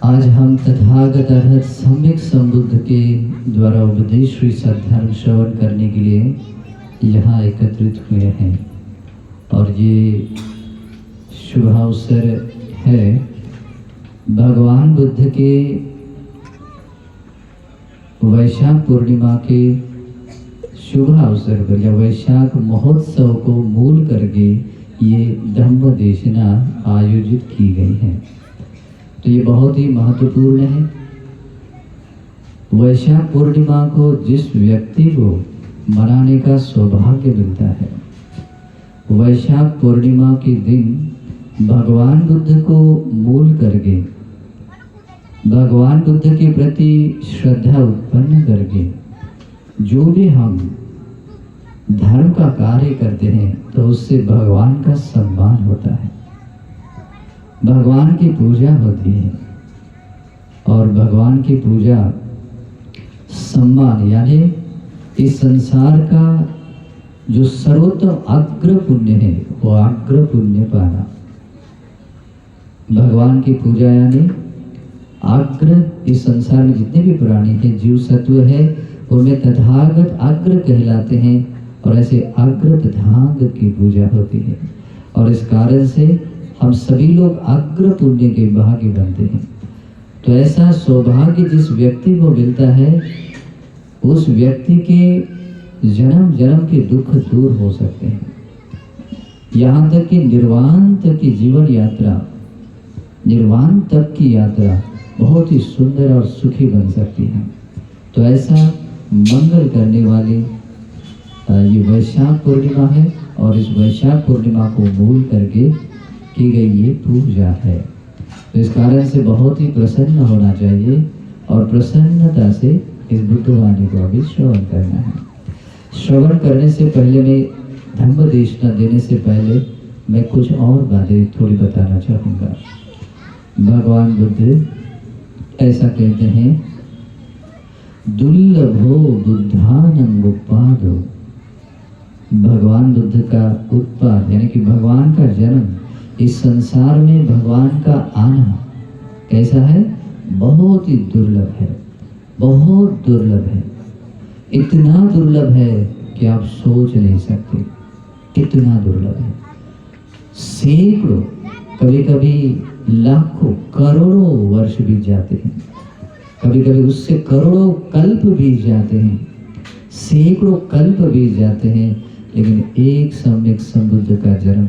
आज हम तथागत अर्थात सम्यक संबुद्ध के द्वारा उपदेश श्री सद्धर्म श्रवण करने के लिए यहाँ एकत्रित हुए हैं और ये शुभ अवसर है भगवान बुद्ध के वैशाख पूर्णिमा के शुभ अवसर पर या वैशाख महोत्सव को मूल करके ये धम्म देशना आयोजित की गई है। तो ये बहुत ही महत्वपूर्ण है। वैशाख पूर्णिमा को जिस व्यक्ति को मनाने का सौभाग्य मिलता है, वैशाख पूर्णिमा के दिन भगवान बुद्ध को मूल करके, भगवान बुद्ध के प्रति श्रद्धा उत्पन्न करके जो भी हम धर्म का कार्य करते हैं तो उससे भगवान का सम्मान होता है, भगवान की पूजा होती है। और भगवान की पूजा सम्मान यानी इस संसार का जो सर्वोत्तम अग्र पुण्य है वो अग्र पुण्य पाना। भगवान की पूजा यानी अग्र, इस संसार में जितने भी प्राणी हैं, जीव सत्व है, उनमें तथागत अग्र कहलाते हैं और ऐसे अग्र तथागत की पूजा होती है। और इस कारण से हम सभी लोग अग्र पुण्य के भागी बनते हैं। तो ऐसा सौभाग्य जिस व्यक्ति को मिलता है, उस व्यक्ति के जन्म जन्म के दुख दूर हो सकते हैं, यहाँ तक कि निर्वाण तक की जीवन यात्रा, निर्वाण तक की यात्रा बहुत ही सुंदर और सुखी बन सकती है। तो ऐसा मंगल करने वाली ये वैशाख पूर्णिमा है और इस वैशाख पूर्णिमा को मूल करके की गई ये पूजा है। तो इस कारण से बहुत ही प्रसन्न होना चाहिए और प्रसन्नता से इस बुद्ध वाणी को अभी श्रवण करना है। श्रवण करने से पहले, मैं धम्म देशना देने से पहले मैं कुछ और बातें थोड़ी बताना चाहूँगा। भगवान बुद्ध ऐसा कहते हैं, दुर्लभो बुद्धानंग उत्पादो। भगवान बुद्ध का उत्पाद यानी कि भगवान का जन्म, इस संसार में भगवान का आना कैसा है? बहुत ही दुर्लभ है, बहुत दुर्लभ है। इतना दुर्लभ है कि आप सोच नहीं सकते कितना दुर्लभ है। सैकड़ों, कभी कभी लाखों, करोड़ों वर्ष बीत जाते हैं, कभी कभी उससे करोड़ों कल्प बीत जाते हैं, सैकड़ों कल्प बीत जाते हैं, लेकिन एक सम्यक संबुद्ध का जन्म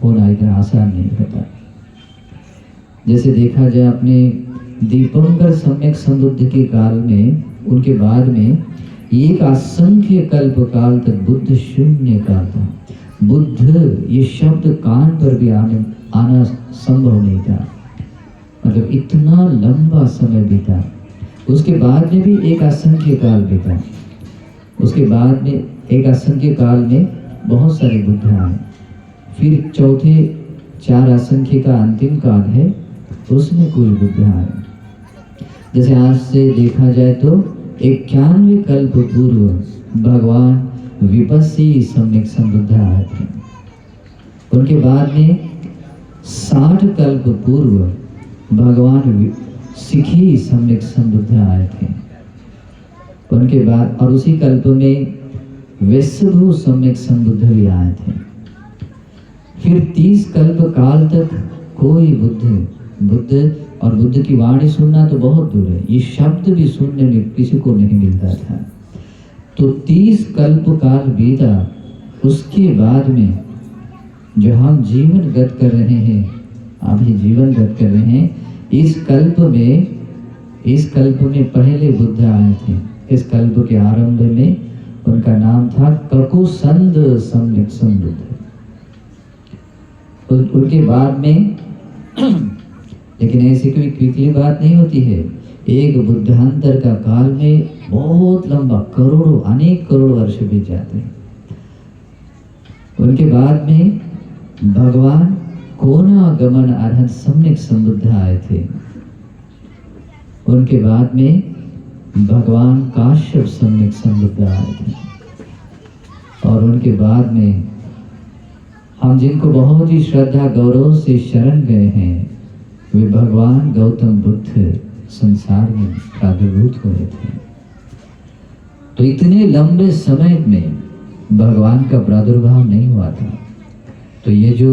होना इतना आसान नहीं होता। जैसे देखा जाए अपने दीपंकर सम्यक संबुद्ध के काल में, उनके बाद में एक असंख्य कल्प काल तक बुद्ध शून्य काल था। बुद्ध ये शब्द कान पर भी आना संभव नहीं था, मतलब इतना लंबा समय बीता। उसके बाद में भी एक असंख्य काल बीता, उसके बाद में एक असंख्य काल में बहुत सारे बुद्ध आए। फिर चौथे 4 असंख्य का अंतिम काल है, उसमें कुछ बुद्ध आए। जैसे आज से देखा जाए तो 91 कल्प पूर्व भगवान विपस्सी सम्यक संबुद्ध आए थे। उनके बाद में 60 कल्प पूर्व भगवान सिखी सम्यक संबुद्ध आए थे। उनके बाद और उसी कल्प में वैश्यभू सम्यक संबुद्ध भी आए थे। फिर 30 कल्प काल तक कोई बुद्ध और बुद्ध की वाणी सुनना तो बहुत दूर है, ये शब्द भी सुनने में किसी को नहीं मिलता था। तो 30 कल्प काल बीता। उसके बाद में जो हम जीवन गत कर रहे हैं, अभी जीवन गत कर रहे हैं, इस कल्प में पहले बुद्ध आए थे। इस कल्प के आरंभ में उनका नाम था ककुसंद सम्यक संबुद्ध। उनके बाद में लेकिन ऐसी कोई क्विकली बात नहीं होती है। एक बुद्धांतर का काल में बहुत लंबा, करोड़ों, अनेक करोड़ वर्ष बीत जाते हैं। उनके बाद में भगवान कोनागमन अरहत सम्यक संबुद्ध आए थे। उनके बाद में भगवान काश्यप सम्यक संबुद्ध आए थे। और उनके बाद में हम जिनको बहुत ही श्रद्धा गौरव से शरण गए हैं, वे भगवान गौतम बुद्ध संसार में प्रादुर्भूत हुए थे। तो इतने लंबे समय में भगवान का प्रादुर्भाव नहीं हुआ था। तो ये जो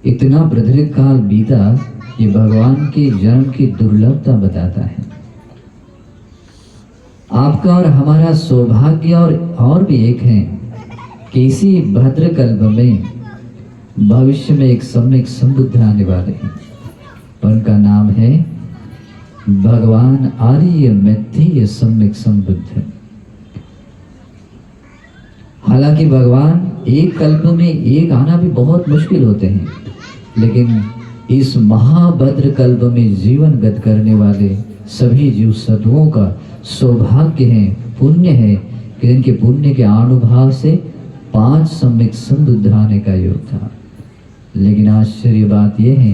इतना प्रदीर्घ काल बीता, ये भगवान के जन्म की दुर्लभता बताता है। आपका और हमारा सौभाग्य और भी एक है कि इसी भद्रकल्प में भविष्य में एक सम्यक संबुद्ध आने वाले हैं। उनका नाम है भगवान आर्य मैत्रेय सम्यक संबुद्ध। हालांकि भगवान एक कल्प में एक आना भी बहुत मुश्किल होते हैं, लेकिन इस महाभद्र कल्प में जीवन गत करने वाले सभी जीव सत्वों का सौभाग्य है, पुण्य है कि इनके पुण्य के अनुभव से 5 सम्यक संबुद्ध आने का योग था। लेकिन आश्चर्य बात यह है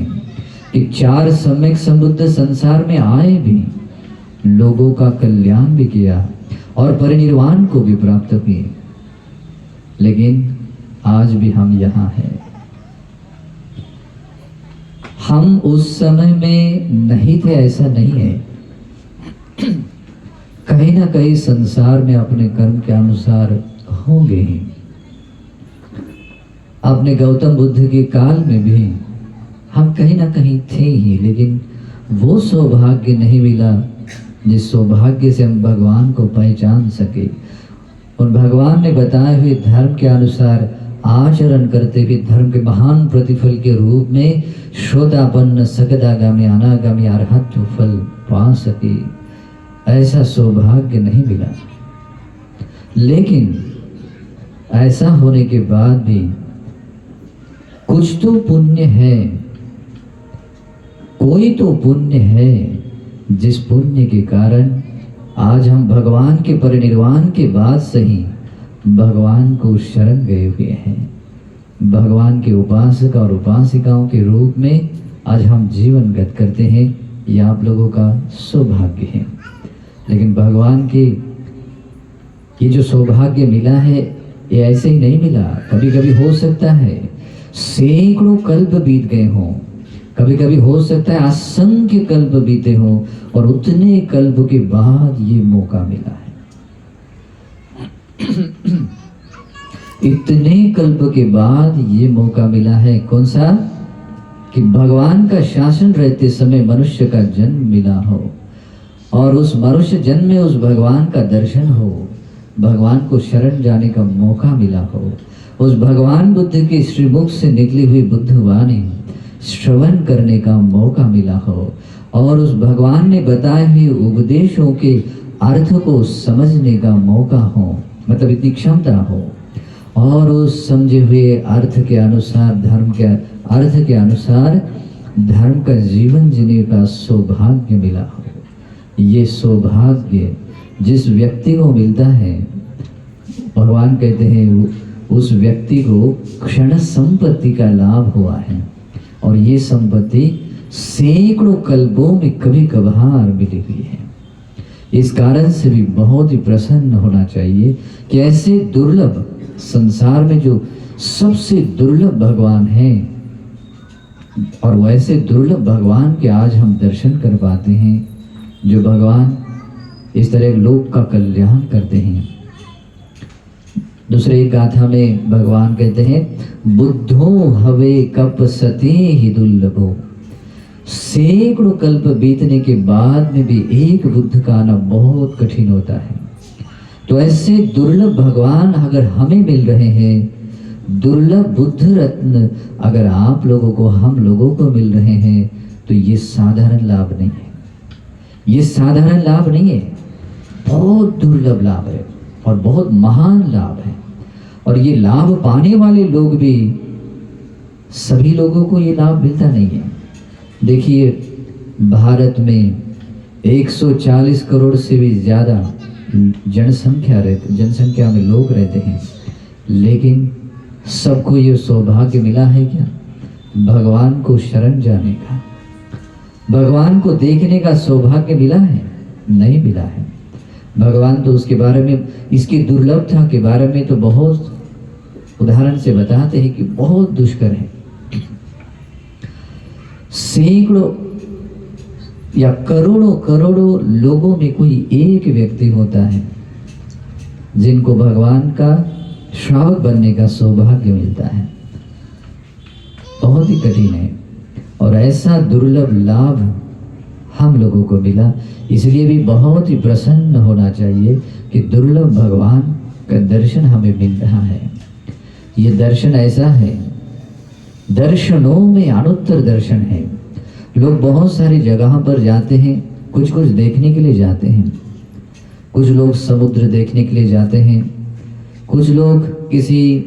कि 4 सम्यक संबुद्ध संसार में आए भी, लोगों का कल्याण भी किया और परिनिर्वाण को भी प्राप्त किए, लेकिन आज भी हम यहाँ हैं। हम उस समय में नहीं थे ऐसा नहीं है। कहीं ना कहीं संसार में अपने कर्म के अनुसार होंगे ही। अपने गौतम बुद्ध के काल में भी हम कहीं ना कहीं थे ही, लेकिन वो सौभाग्य नहीं मिला जिस सौभाग्य से हम भगवान को पहचान सके। और भगवान ने बताए हुए धर्म के अनुसार आचरण करते हुए धर्म के महान प्रतिफल के रूप में श्रोतापन्न सकदागामी अनागामी अरहत्व फल पा सके, ऐसा सौभाग्य नहीं मिला। लेकिन ऐसा होने के बाद भी कुछ तो पुण्य है, कोई तो पुण्य है, जिस पुण्य के कारण आज हम भगवान के परिनिर्वाण के बाद से ही भगवान को शरण गए हुए हैं। भगवान के उपासक और उपासिकाओं के रूप में आज हम जीवन गत करते हैं। यह आप लोगों का सौभाग्य है। लेकिन भगवान के ये जो सौभाग्य मिला है, ये ऐसे ही नहीं मिला। कभी कभी हो सकता है सैकड़ों कल्प बीत गए हों, कभी कभी हो सकता है असंख्य कल्प बीते हों, और उतने कल्प के बाद ये मौका मिला है। इतने कल्प के बाद ये मौका मिला है। कौन सा? कि भगवान का शासन रहते समय मनुष्य का जन्म मिला हो, और उस मनुष्य जन्म में उस भगवान का दर्शन हो, भगवान को शरण जाने का मौका मिला हो, उस भगवान बुद्ध के श्रीमुख से निकली हुई बुद्ध वाणी श्रवण करने का मौका मिला हो, और उस भगवान ने बताए हुए उपदेशों के अर्थ को समझने का मौका हो, मतलब इतनी क्षमता हो, और उस समझे हुए अर्थ के अनुसार धर्म के अर्थ के अनुसार धर्म का जीवन जीने का सौभाग्य मिला हो। ये सौभाग्य जिस व्यक्ति को मिलता है, भगवान कहते हैं उस व्यक्ति को क्षण संपत्ति का लाभ हुआ है, और ये संपत्ति सैकड़ों कल्पों में कभी कभार मिली हुई है। इस कारण से भी बहुत ही प्रसन्न होना चाहिए कि ऐसे दुर्लभ संसार में जो सबसे दुर्लभ भगवान हैं, और वैसे दुर्लभ भगवान के आज हम दर्शन कर पाते हैं, जो भगवान इस तरह लोक का कल्याण करते हैं। दूसरे एक गाथा में भगवान कहते हैं बुद्धो हवे कप सते ही दुर्लभो। सैकड़ों कल्प बीतने के बाद में भी एक बुद्ध का आना बहुत कठिन होता है। तो ऐसे दुर्लभ भगवान अगर हमें मिल रहे हैं, दुर्लभ बुद्ध रत्न अगर आप लोगों को, हम लोगों को मिल रहे हैं, तो ये साधारण लाभ नहीं है। ये साधारण लाभ नहीं है, बहुत दुर्लभ लाभ है और बहुत महान लाभ है। और ये लाभ पाने वाले लोग भी, सभी लोगों को ये लाभ मिलता नहीं है। देखिए, भारत में 140 करोड़ से भी ज़्यादा जनसंख्या में लोग रहते हैं, लेकिन सबको ये सौभाग्य मिला है क्या? भगवान को शरण जाने का, भगवान को देखने का सौभाग्य मिला है? नहीं मिला है। भगवान तो उसके बारे में, इसकी दुर्लभता के बारे में तो बहुत उदाहरण से बताते हैं कि बहुत दुष्कर है। सैकड़ों या करोड़ों करोड़ों लोगों में कोई एक व्यक्ति होता है जिनको भगवान का श्रावक बनने का सौभाग्य मिलता है। बहुत ही कठिन है और ऐसा दुर्लभ लाभ हम लोगों को मिला, इसलिए भी बहुत ही प्रसन्न होना चाहिए कि दुर्लभ भगवान का दर्शन हमें मिल रहा है। ये दर्शन ऐसा है, दर्शनों में अनुत्तर दर्शन है। लोग बहुत सारी जगह पर जाते हैं, कुछ कुछ देखने के लिए जाते हैं। कुछ लोग समुद्र देखने के लिए जाते हैं, कुछ लोग किसी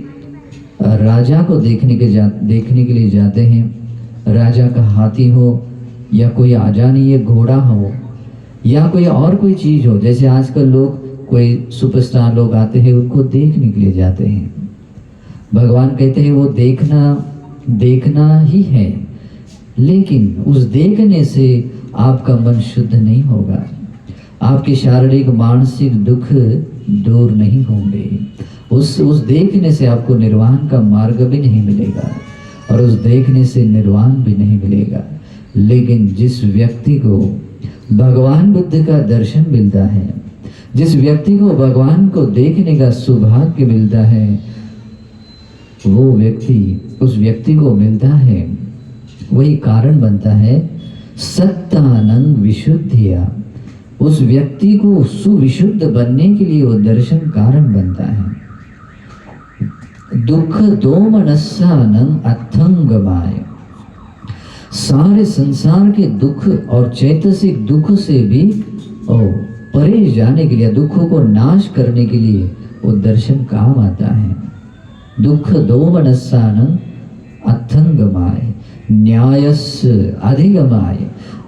राजा को देखने के लिए जाते हैं। राजा का हाथी हो या कोई आजानीय घोड़ा हो या कोई और कोई चीज़ हो। जैसे आजकल लोग कोई सुपरस्टार लोग आते हैं, उनको देखने के लिए जाते हैं। भगवान कहते हैं वो देखना ही है, लेकिन उस देखने से आपका मन शुद्ध नहीं होगा, आपके शारीरिक मानसिक दुख दूर नहीं होंगे। उस देखने से आपको निर्वाण का मार्ग भी नहीं मिलेगा और उस देखने से निर्वाण भी नहीं मिलेगा। लेकिन जिस व्यक्ति को भगवान बुद्ध का दर्शन मिलता है, जिस व्यक्ति को भगवान को देखने का सौभाग्य मिलता है, वो व्यक्ति, उस व्यक्ति को मिलता है, वही कारण बनता है सत्तानंग विशुद्धिया। उस व्यक्ति को सुविशुद्ध बनने के लिए वो दर्शन कारण बनता है। दुख दोमनस्सानंग अथंगमाय। सारे संसार के दुख और चैतसिक दुख से भी परे जाने के लिए, दुखों को नाश करने के लिए वो दर्शन काम आता है। दुख दोमनस्सानंग अथंगमाय न्यायस अधिगमाय।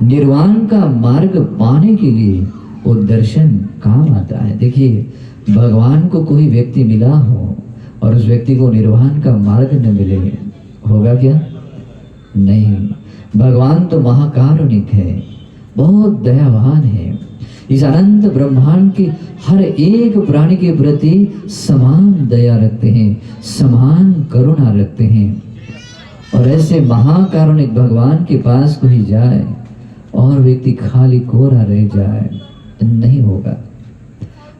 निर्वाण का मार्ग पाने के लिए वो दर्शन काम आता है। देखिए, भगवान को कोई व्यक्ति मिला हो और उस व्यक्ति को निर्वाण का मार्ग न मिले, होगा क्या? नहीं। भगवान तो महाकारुणिक है, बहुत दयावान है। इस अनंत ब्रह्मांड के हर एक प्राणी के प्रति समान दया रखते हैं, समान करुणा रखते हैं। और ऐसे महाकारुणिक भगवान के पास कोई जाए और व्यक्ति खाली कोरा रह जाए, नहीं होगा।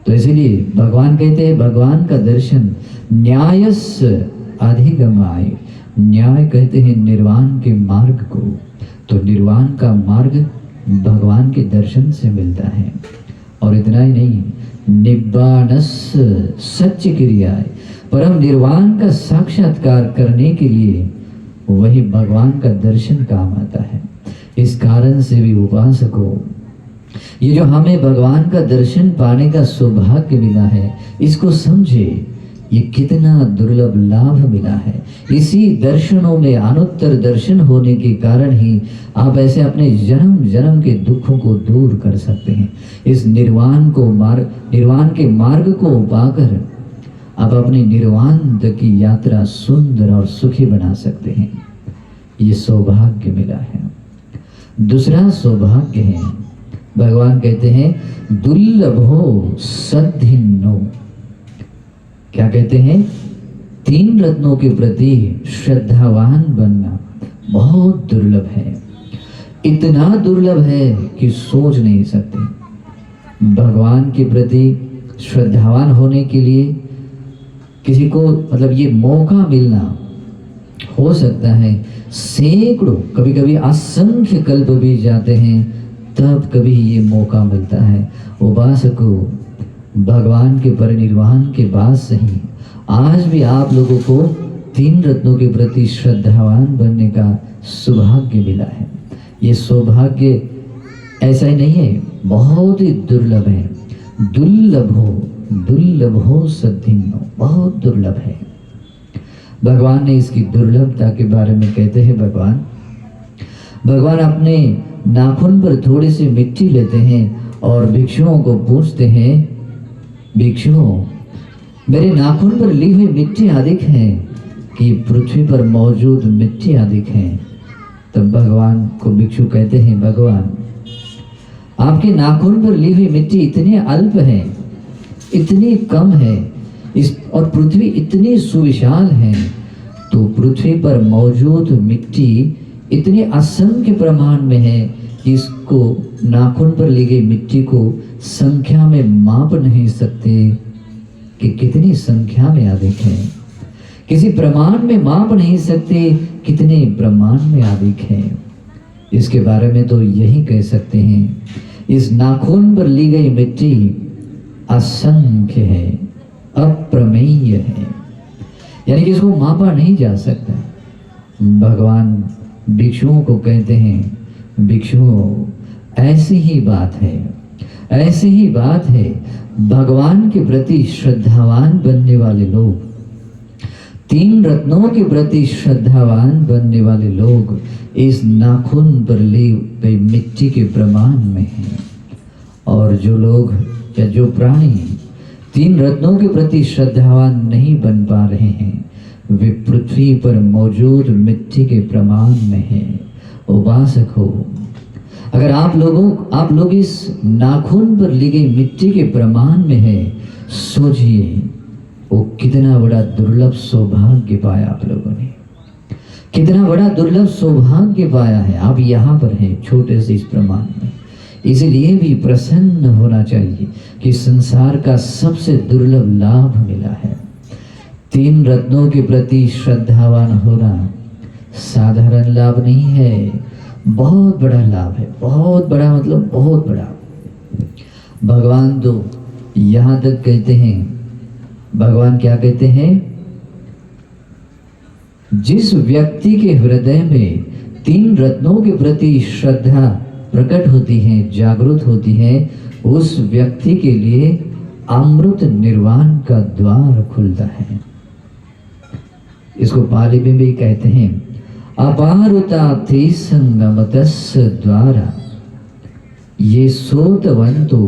तो इसीलिए भगवान कहते हैं भगवान का दर्शन न्यायस अधिगमाय। न्याय कहते हैं निर्वाण के मार्ग को। तो निर्वाण का मार्ग भगवान के दर्शन से मिलता है। और इतना ही नहीं, निब्बाणस सच्च क्रियाएं। परम निर्वाण का साक्षात्कार करने के लिए वही भगवान का दर्शन काम आता है। इस कारण से भी उपासकों, ये जो हमें भगवान का दर्शन पाने का सौभाग्य मिला है, इसको समझे, ये कितना दुर्लभ लाभ मिला है। इसी दर्शनों में अनुत्तर दर्शन होने के कारण ही आप ऐसे अपने जन्म जन्म के दुखों को दूर कर सकते हैं। इस निर्वाण के मार्ग को पाकर आप अपनी निर्वाण की यात्रा सुंदर और सुखी बना सकते हैं। ये सौभाग्य मिला है। दूसरा सौभाग्य है, भगवान कहते हैं दुर्लभो सद्धिन्नो। क्या कहते हैं? 3 रत्नों के प्रति श्रद्धावान बनना बहुत दुर्लभ है। इतना दुर्लभ है कि सोच नहीं सकते। भगवान के प्रति श्रद्धावान होने के लिए किसी को ये मौका मिलना, हो सकता है सैकड़ों, कभी कभी असंख्य कल्प बीत जाते हैं, तब कभी ये मौका मिलता है। उपासकों, भगवान के परिनिर्वाण के बाद से ही आज भी आप लोगों को 3 रत्नों के प्रति श्रद्धावान बनने का सौभाग्य मिला है। ये सौभाग्य ऐसा ही नहीं है, बहुत ही दुर्लभ है। दुर्लभ हो सद्धिन्नो, बहुत दुर्लभ है। भगवान ने इसकी दुर्लभता के बारे में कहते हैं, भगवान अपने नाखून पर थोड़ी सी मिट्टी लेते हैं और भिक्षुओं को पूछते हैं, भिक्षुओं, मेरे नाखून पर ली हुई मिट्टी अधिक है कि पृथ्वी पर मौजूद मिट्टी अधिक है? तब भगवान को भिक्षु कहते हैं, भगवान, आपके नाखून पर ली हुई मिट्टी इतनी अल्प है, इतनी कम है, और पृथ्वी इतनी सुविशाल है, तो पृथ्वी पर मौजूद मिट्टी इतने असंख्य प्रमाण में है कि इसको नाखून पर ली गई मिट्टी को संख्या में माप नहीं सकते कि कितनी संख्या में अधिक है। किसी प्रमाण में माप नहीं सकते कितने ब्रह्मांड में अधिक है। इसके बारे में तो यही कह सकते हैं, इस नाखून पर ली गई मिट्टी असंख्य है, अप्रमेय है, यानी कि इसको मापा नहीं जा सकता। भगवान भिक्षुओं को कहते हैं, भिक्षुओं ऐसी ही बात है, ऐसी ही बात है। भगवान के प्रति श्रद्धावान बनने वाले लोग, तीन रत्नों के प्रति श्रद्धावान बनने वाले लोग इस नाखून पर ली गई मिट्टी के प्रमाण में हैं। और जो लोग या जो प्राणी तीन रत्नों के प्रति श्रद्धावान नहीं बन पा रहे हैं, वे पृथ्वी पर मौजूद मिट्टी के प्रमाण में हैं। उपासक हो, अगर आप लोग इस नाखून पर ली गई मिट्टी के प्रमाण में है, सोचिए वो कितना बड़ा दुर्लभ सौभाग्य पाया आप लोगों ने, कितना बड़ा दुर्लभ सौभाग्य पाया है। आप यहाँ पर हैं छोटे से इस प्रमाण में, इसलिए भी प्रसन्न होना चाहिए कि संसार का सबसे दुर्लभ लाभ मिला है। तीन रत्नों के प्रति श्रद्धावान होना साधारण लाभ नहीं है, बहुत बड़ा लाभ है, बहुत बड़ा, मतलब बहुत बड़ा। भगवान तो यहाँ तक कहते हैं, भगवान क्या कहते हैं, जिस व्यक्ति के हृदय में तीन रत्नों के प्रति श्रद्धा प्रकट होती है, जागृत होती है, उस व्यक्ति के लिए अमृत निर्वाण का द्वार खुलता है। इसको पाली में भी कहते हैं, अपारुता थे संगमतस्य द्वारा ये सोतवंतु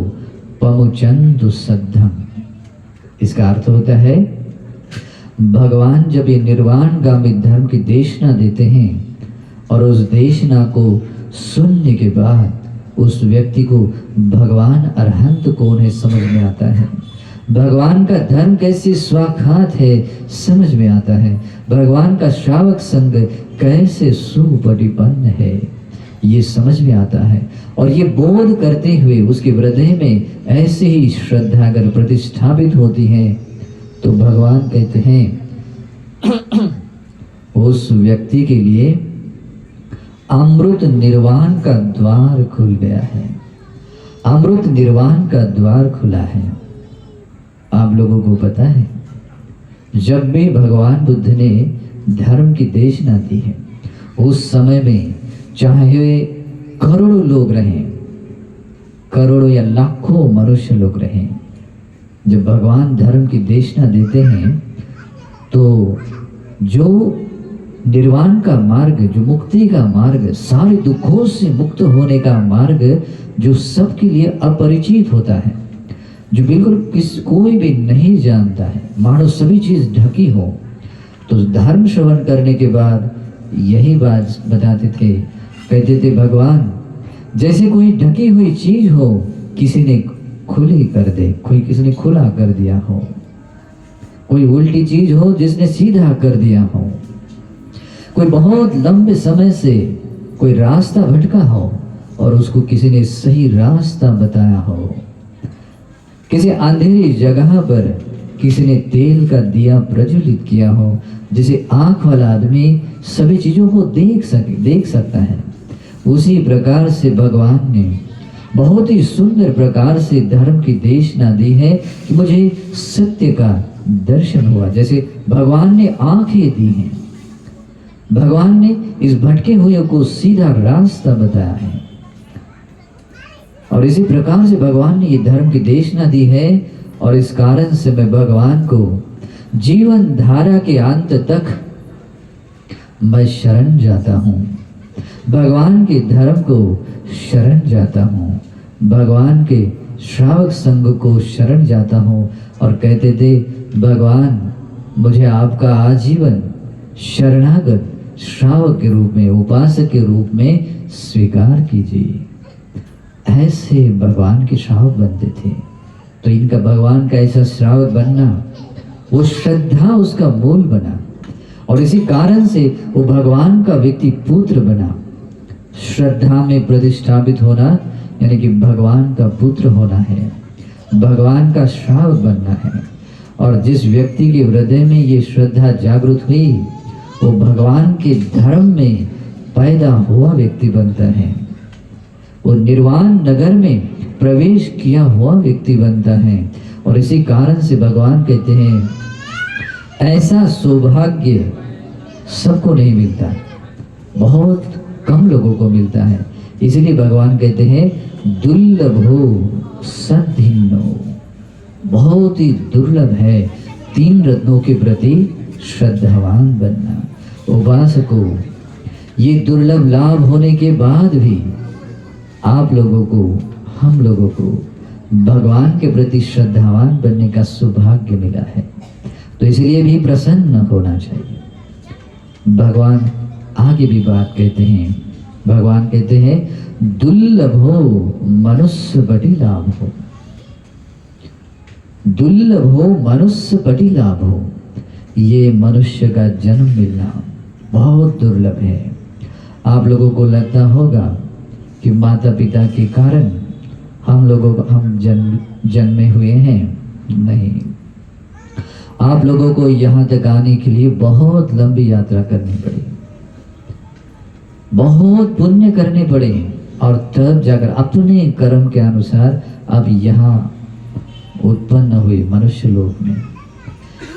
पमुचंतु सद्धम। इसका अर्थ होता है, भगवान जब ये निर्वाणगामी धर्म की देशना देते हैं और उस देशना को सुनने के बाद उस व्यक्ति को भगवान अरहंत कौन है समझ में आता है, भगवान का धर्म कैसे स्वाखात है समझ में आता है, भगवान का श्रावक संग कैसे सुपरिपन्न है ये समझ में आता है। और ये बोध करते हुए उसके हृदय में ऐसे ही श्रद्धा अगर प्रतिष्ठापित होती है तो भगवान कहते हैं उस व्यक्ति के लिए अमृत निर्वाण का द्वार खुल गया है, अमृत निर्वाण का द्वार खुला है। आप लोगों को पता है, जब भी भगवान बुद्ध ने धर्म की देशना दी है, उस समय में चाहे करोड़ों लोग रहें, करोड़ों या लाखों मनुष्य लोग रहें, जब भगवान धर्म की देशना देते हैं तो जो निर्वाण का मार्ग, जो मुक्ति का मार्ग, सारे दुखों से मुक्त होने का मार्ग, जो सबके लिए अपरिचित होता है, जो बिल्कुल कोई भी नहीं जानता है, मानो सभी चीज ढकी हो, तो धर्म श्रवण करने के बाद यही बात बताते थे, कहते थे भगवान जैसे कोई ढकी हुई चीज हो, किसी ने खुली कर दे, कोई किसी ने खुला कर दिया हो, कोई उल्टी चीज हो जिसने सीधा कर दिया हो, कोई बहुत लंबे समय से कोई रास्ता भटका हो और उसको किसी ने सही रास्ता बताया हो, किसी अंधेरी जगह पर किसी ने तेल का दिया प्रज्वलित किया हो, जिसे आंख वाला आदमी सभी चीजों को देख सकता है। उसी प्रकार से भगवान ने बहुत ही सुंदर प्रकार से धर्म की देशना दी है कि मुझे सत्य का दर्शन हुआ। जैसे भगवान ने आंखें दी हैं, भगवान ने इस भटके हुए को सीधा रास्ता बताया है, और इसी प्रकार से भगवान ने ये धर्म की देशना दी है। और इस कारण से मैं भगवान को जीवन धारा के अंत तक मैं शरण जाता हूँ, भगवान के धर्म को शरण जाता हूँ, भगवान के श्रावक संघ को शरण जाता हूँ। और कहते थे भगवान मुझे आपका आजीवन शरणागत श्रावक के रूप में, उपासक के रूप में स्वीकार कीजिए। ऐसे भगवान के श्रावक बनते थे। तो इनका भगवान का ऐसा श्रावक बनना, वो श्रद्धा उसका मूल बना, और इसी कारण से वो भगवान का व्यक्ति पुत्र बना। श्रद्धा में प्रतिष्ठापित होना यानी कि भगवान का पुत्र होना है, भगवान का श्रावक बनना है। और जिस व्यक्ति के हृदय में ये श्रद्धा जागृत हुई वो भगवान के धर्म में पैदा हुआ व्यक्ति बनता है, वो निर्वाण नगर में प्रवेश किया हुआ व्यक्ति बनता है। और इसी कारण से भगवान कहते हैं ऐसा सौभाग्य सबको नहीं मिलता, बहुत कम लोगों को मिलता है। इसलिए भगवान कहते हैं दुर्लभो सद्धिन्नो, बहुत ही दुर्लभ है 3 रत्नों के प्रति श्रद्धावान बनना। उपासकों, ये दुर्लभ लाभ होने के बाद भी आप लोगों को, हम लोगों को भगवान के प्रति श्रद्धावान बनने का सौभाग्य मिला है, तो इसलिए भी प्रसन्न होना चाहिए। भगवान आगे भी बात कहते हैं, भगवान कहते हैं दुर्लभो मनुष्य बड़ी लाभ हो, दुर्लभो मनुष्य बड़ी लाभ हो। ये मनुष्य का जन्म मिलना बहुत दुर्लभ है। आप लोगों को लगता होगा कि माता पिता के कारण हम जन्मे हुए हैं, नहीं, आप लोगों को यहाँ तक आने के लिए बहुत लंबी यात्रा करनी पड़ी, बहुत पुण्य करने पड़े और तब जाकर अपने कर्म के अनुसार अब यहाँ उत्पन्न हुए मनुष्य लोक में।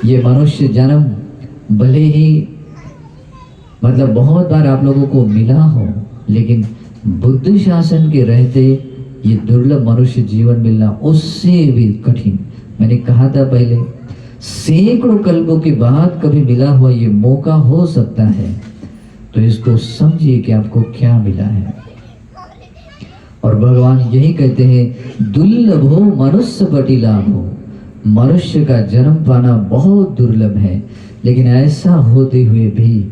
ये मनुष्य जन्म भले ही मतलब बहुत बार आप लोगों को मिला हो, लेकिन बुद्ध शासन के रहते ये दुर्लभ मनुष्य जीवन मिलना उससे भी कठिन। मैंने कहा था पहले, सैकड़ों कल्पों के बाद कभी मिला हुआ ये मौका हो सकता है, तो इसको समझिए कि आपको क्या मिला है। और भगवान यही कहते हैं दुर्लभ हो मनुष्य बड़ी लाभ हो। मनुष्य का जन्म पाना बहुत दुर्लभ है, लेकिन ऐसा होते हुए भी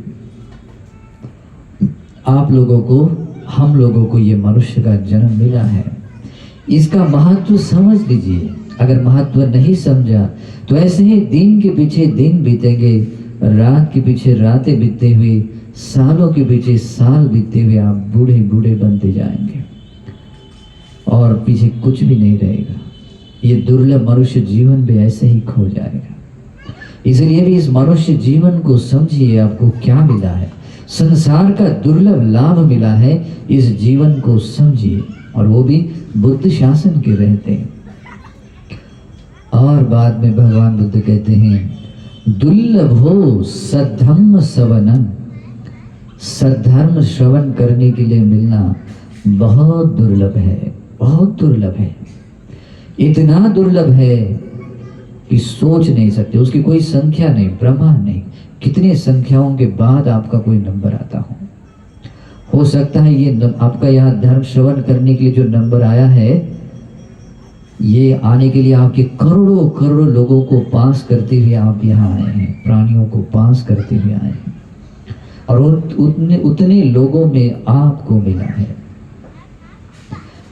आप लोगों को, हम लोगों को ये मनुष्य का जन्म मिला है। इसका महत्व समझ लीजिए। अगर महत्व नहीं समझा तो ऐसे ही दिन के पीछे दिन बीतेंगे, रात के पीछे रातें बीतते हुए, सालों के पीछे साल बीतते हुए आप बूढ़े बूढ़े बनते जाएंगे और पीछे कुछ भी नहीं रहेगा। ये दुर्लभ मनुष्य जीवन भी ऐसे ही खो जाएगा। इसलिए भी इस मनुष्य जीवन को समझिए, आपको क्या मिला है। संसार का दुर्लभ लाभ मिला है, इस जीवन को समझिए, और वो भी बुद्ध शासन के रहते हैं। और बाद में भगवान बुद्ध कहते हैं दुर्लभो सद्धम्म श्रवणम, सद्धर्म श्रवण करने के लिए मिलना बहुत दुर्लभ है, बहुत दुर्लभ है। इतना दुर्लभ है कि सोच नहीं सकते, उसकी कोई संख्या नहीं, प्रमाण नहीं। कितने संख्याओं के बाद आपका कोई नंबर आता हो सकता है ये आपका यहाँ धर्म श्रवण करने के लिए जो नंबर आया है, ये आने के लिए आपके करोड़ों करोड़ों लोगों को पास करते हुए आप यहाँ आए हैं, प्राणियों को पास करते हुए आए हैं, और उतने लोगों में आपको मिला है।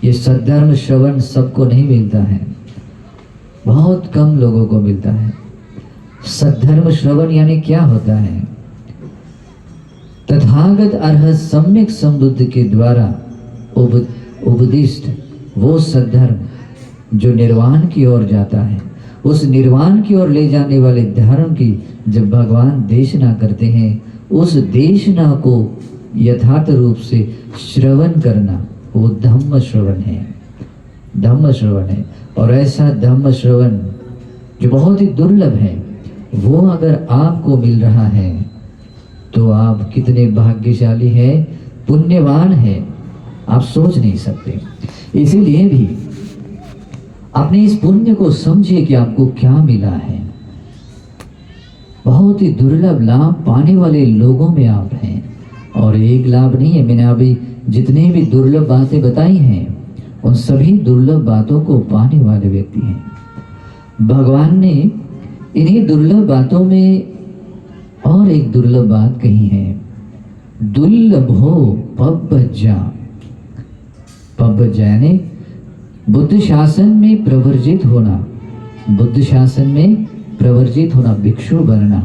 ये सद्धर्म श्रवण सबको नहीं मिलता है, बहुत कम लोगों को मिलता है। सद्धर्म श्रवण यानी क्या होता है? तथागत अर्हत सम्यक संबुद्ध के द्वारा उपदिष्ट वो सद्धर्म जो निर्वाण की ओर जाता है, उस निर्वाण की ओर ले जाने वाले धर्म की जब भगवान देशना करते हैं, उस देशना को यथार्थ रूप से श्रवण करना वो धम्म श्रवण है, धम्म श्रवण है। और ऐसा धम्म श्रवण जो बहुत ही दुर्लभ है, वो अगर आपको मिल रहा है तो आप कितने भाग्यशाली हैं, पुण्यवान हैं, आप सोच नहीं सकते। इसीलिए भी अपने इस पुण्य को समझिए कि आपको क्या मिला है। बहुत ही दुर्लभ लाभ पाने वाले लोगों में आप हैं, और एक लाभ नहीं है। मैंने अभी जितने भी दुर्लभ बातें बताई हैं, उन सभी दुर्लभ बातों को पाने वाले व्यक्ति हैं। भगवान ने इन्हीं दुर्लभ बातों में और एक दुर्लभ बात कही है, दुर्लभो पब्बज्जा। पब्बज्जा यानी बुद्ध शासन में प्रवर्जित होना, बुद्ध शासन में प्रवर्जित होना, भिक्षु बनना,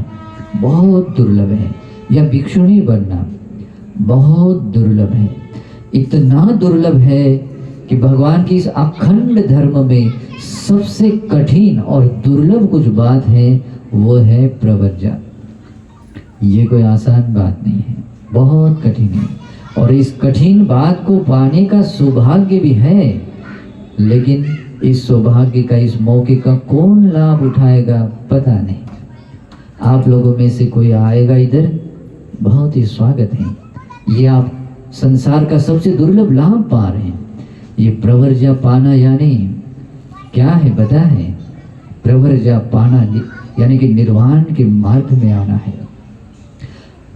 बहुत दुर्लभ है, या भिक्षुणी बनना बहुत दुर्लभ है। इतना दुर्लभ है कि भगवान की इस अखंड धर्म में सबसे कठिन और दुर्लभ कुछ बात है, वो है प्रव्रजा। ये कोई आसान बात नहीं है, बहुत कठिन है। और इस कठिन बात को पाने का सौभाग्य भी है, लेकिन इस सौभाग्य का, इस मौके का कौन लाभ उठाएगा पता नहीं। आप लोगों में से कोई आएगा इधर, बहुत ही स्वागत है। ये आप संसार का सबसे दुर्लभ लाभ पा रहे हैं। ये प्रव्रजा पाना यानी क्या है पता है? प्रव्रजा पाना यानी कि निर्वाण के मार्ग में आना है।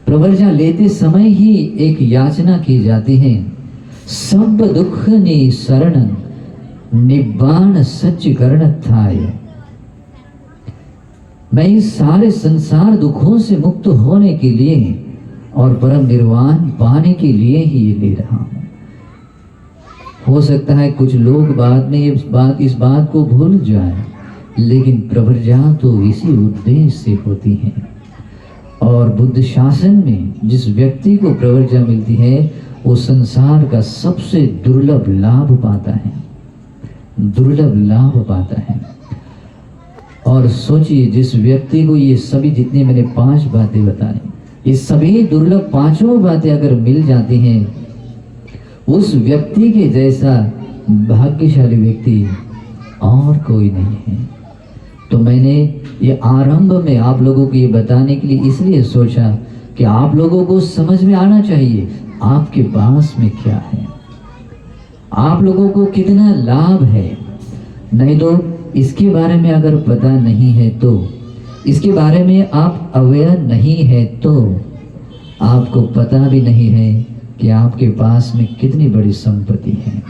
प्रव्रजा लेते समय ही एक याचना की जाती है, सब दुख नि शरण निब्बाण सच करण थाय। मैं इस सारे संसार दुखों से मुक्त होने के लिए और परम निर्वाण पाने के लिए ही ये ले रहा हूं। हो सकता है कुछ लोग बाद में इस बात को भूल जाए, लेकिन प्रव्रजा तो इसी उद्देश्य से होती है। और बुद्ध शासन में जिस व्यक्ति को प्रव्रजा मिलती है, वो संसार का सबसे दुर्लभ लाभ पाता है, दुर्लभ लाभ पाता है। और सोचिए, जिस व्यक्ति को ये सभी, जितने मैंने 5 बातें बताई, ये सभी दुर्लभ 5 बातें अगर मिल जाती हैं, उस व्यक्ति के जैसा भाग्यशाली व्यक्ति और कोई नहीं है। तो मैंने ये आरंभ में आप लोगों को ये बताने के लिए इसलिए सोचा कि आप लोगों को समझ में आना चाहिए आपके पास में क्या है, आप लोगों को कितना लाभ है। नहीं तो इसके बारे में अगर पता नहीं है, तो इसके बारे में आप अवेयर नहीं है, तो आपको पता भी नहीं है कि आपके पास में कितनी बड़ी संपत्ति है।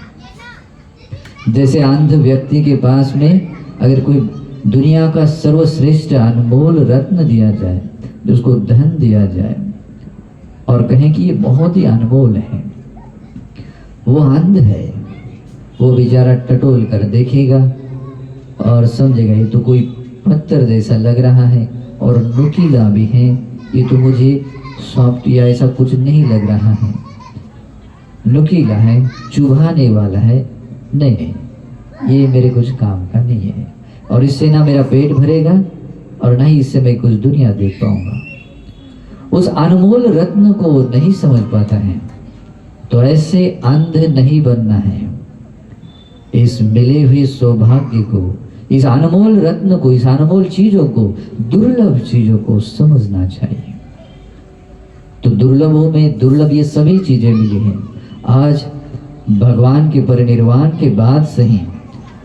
जैसे अंध व्यक्ति के पास में अगर कोई दुनिया का सर्वश्रेष्ठ अनमोल रत्न दिया जाए, उसको धन दिया जाए और कहें कि ये बहुत ही अनमोल है, वो अंध है, वो बेचारा टटोल कर देखेगा और समझेगा ये तो कोई पत्थर जैसा लग रहा है और नुकीला भी है, ये तो मुझे सॉफ्ट या ऐसा कुछ नहीं लग रहा है, नुकीला है, चुभाने वाला है, नहीं, ये मेरे कुछ काम का नहीं है, और इससे ना मेरा पेट भरेगा और ना ही इससे मैं कुछ दुनिया देख पाऊंगा। उस अनमोल रत्न को नहीं समझ पाता है। तो ऐसे अंध नहीं बनना है। इस मिले हुए सौभाग्य को, इस अनमोल रत्न को, इस अनमोल चीजों को, दुर्लभ चीजों को समझना चाहिए। तो दुर्लभों में दुर्लभ ये सभी चीजें मिली हैं। आज भगवान के परिनिर्वाण के बाद से ही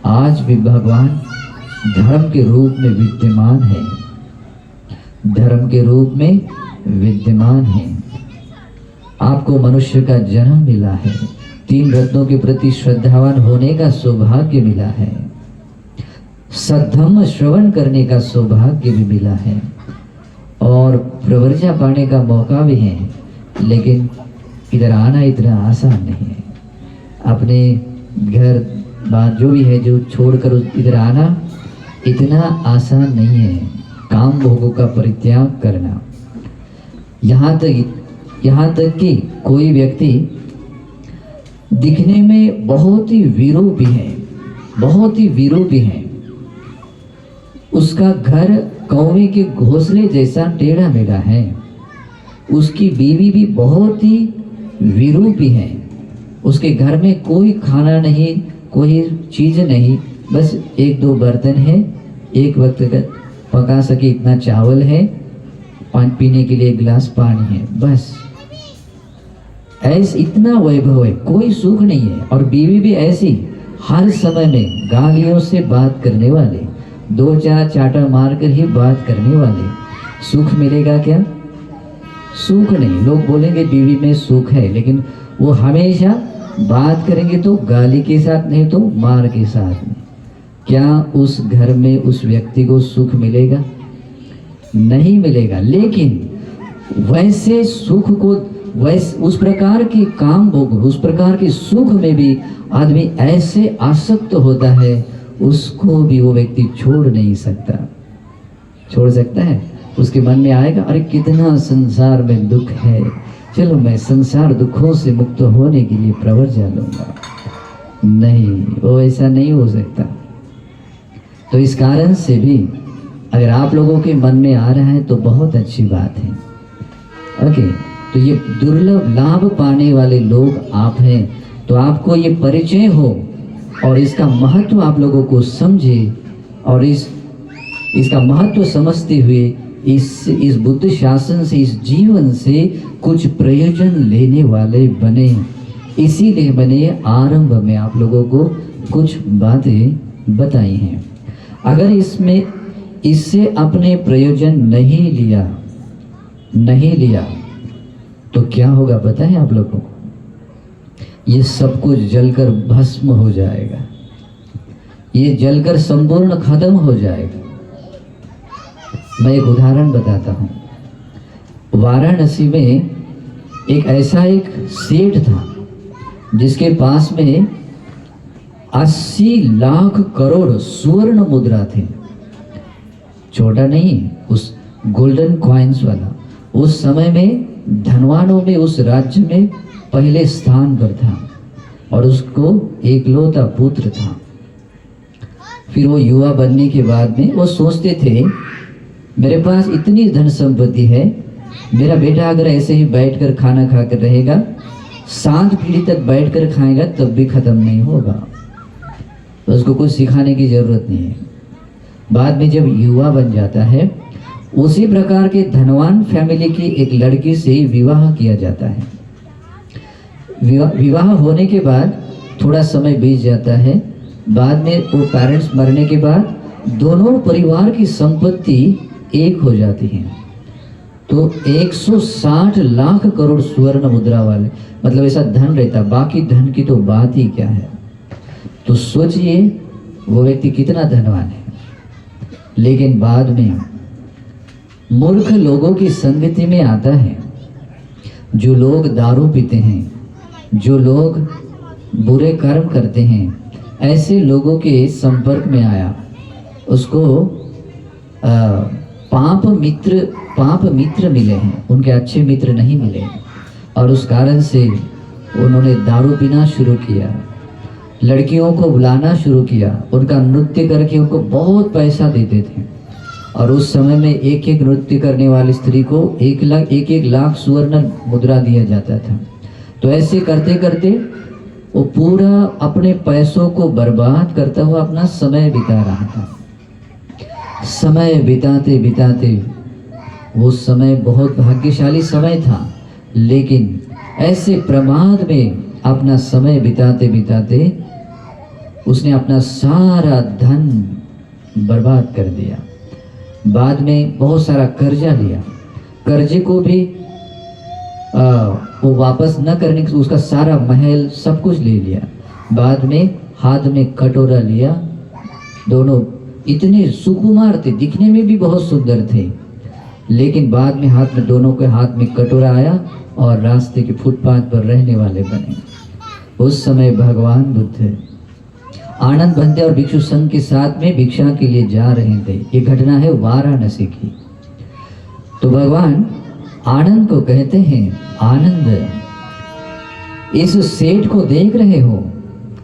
आज भी भगवान धर्म के रूप में विद्यमान है, धर्म के रूप में विद्यमान है। आपको मनुष्य का जन्म मिला है, 3 रत्नों के प्रति श्रद्धावान होने का सौभाग्य मिला है, सद्धम्म श्रवण करने का सौभाग्य भी मिला है और प्रव्रजा पाने का मौका भी है। लेकिन इधर आना इतना आसान नहीं है। अपने घर बात जो भी है जो छोड़कर इधर आना इतना आसान नहीं है। काम भोगों का परित्याग करना, यहाँ तक कि कोई व्यक्ति दिखने में बहुत ही विरूपी है, बहुत ही विरूपी है, उसका घर कौवे के घोंसले जैसा टेढ़ा मेढ़ा है, उसकी बीवी भी बहुत ही विरूपी है, उसके घर में कोई खाना नहीं, कोई चीज नहीं, बस 1-2 बर्तन है, एक वक्त का पका सके इतना चावल है, पीने के लिए 1 गिलास पानी है, बस ऐसे इतना वैभव है, कोई सुख नहीं है। और बीवी भी ऐसी, हर समय में गालियों से बात करने वाले, 2-4 चाटा मारकर ही बात करने वाले। सुख मिलेगा क्या? सुख नहीं। लोग बोलेंगे बीवी में सुख है, लेकिन वो हमेशा बात करेंगे तो गाली के साथ, नहीं तो मार के साथ में। क्या उस घर में उस व्यक्ति को सुख मिलेगा? नहीं मिलेगा। लेकिन वैसे सुख को, वैसे उस प्रकार के काम भोग, उस प्रकार के सुख में भी आदमी ऐसे आसक्त होता है, उसको भी वो व्यक्ति छोड़ नहीं सकता। छोड़ सकता है? उसके मन में आएगा अरे कितना संसार में दुख है, चलो मैं संसार दुखों से मुक्त होने के लिए प्रवर्जा लूंगा। नहीं, वो ऐसा नहीं हो सकता। तो इस कारण से भी अगर आप लोगों के मन में आ रहा है तो बहुत अच्छी बात है। ओके, तो ये दुर्लभ लाभ पाने वाले लोग आप हैं, तो आपको ये परिचय हो और इसका महत्व आप लोगों को समझे और इसका महत्व समझते हुए इस बुद्ध शासन से, इस जीवन से कुछ प्रयोजन लेने वाले बने। इसीलिए मैंने आरंभ में आप लोगों को कुछ बातें बताई हैं। अगर इससे अपने प्रयोजन नहीं लिया तो क्या होगा पता है आप लोगों को? ये सब कुछ जलकर भस्म हो जाएगा, ये जलकर संपूर्ण खत्म हो जाएगा। मैं एक उदाहरण बताता हूँ। वाराणसी में एक सेठ था जिसके पास में 80 लाख करोड़ स्वर्ण मुद्रा थे। छोटा नहीं, उस गोल्डन कॉइन्स वाला। उस समय में धनवानों में उस राज्य में पहले स्थान पर था और उसको एकलौता पुत्र था। फिर वो युवा बनने के बाद में वो सोचते थे मेरे पास इतनी धन संपत्ति है, मेरा बेटा अगर ऐसे ही बैठकर खाना खाकर रहेगा, 7 पीढ़ी तक बैठकर खाएगा तब भी खत्म नहीं होगा, तो उसको कुछ सिखाने की जरूरत नहीं है। बाद में जब युवा बन जाता है, उसी प्रकार के धनवान फैमिली की एक लड़की से विवाह किया जाता है। विवाह होने के बाद थोड़ा समय बीत जाता है। बाद में वो पेरेंट्स मरने के बाद दोनों परिवार की संपत्ति एक हो जाती है। तो 160 लाख करोड़ स्वर्ण मुद्रा वाले, मतलब ऐसा धन रहता, बाकी धन की तो बात ही क्या है। तो सोचिए वो व्यक्ति कितना धनवान है। लेकिन बाद में मूर्ख लोगों की संगति में आता है, जो लोग दारू पीते हैं, जो लोग बुरे कर्म करते हैं, ऐसे लोगों के संपर्क में आया। उसको पाप मित्र मिले हैं, उनके अच्छे मित्र नहीं मिले, और उस कारण से उन्होंने दारू पीना शुरू किया, लड़कियों को बुलाना शुरू किया, उनका नृत्य करके उनको बहुत पैसा देते थे। और उस समय में एक एक नृत्य करने वाली स्त्री को 1 लाख स्वर्ण मुद्रा दिया जाता था। तो ऐसे करते करते वो पूरा अपने पैसों को बर्बाद करता हुआ अपना समय बिता रहा था। समय बिताते बिताते वो समय बहुत भाग्यशाली समय था, लेकिन ऐसे प्रमाद में अपना समय बिताते बिताते उसने अपना सारा धन बर्बाद कर दिया। बाद में बहुत सारा कर्जा लिया, कर्जे को भी वो वापस न करने के उसका सारा महल सब कुछ ले लिया। बाद में हाथ में कटोरा लिया, दोनों इतने सुकुमार थे, दिखने में भी बहुत सुंदर थे, लेकिन बाद में दोनों के हाथ में कटोरा आया और रास्ते के फुटपाथ पर रहने वाले बने। उस समय भगवान बुद्ध आनंद बंदे और भिक्षु संघ के साथ में भिक्षा के लिए जा रहे थे। ये घटना है वाराणसी की। तो भगवान आनंद को कहते हैं, आनंद इस सेठ को देख रहे हो?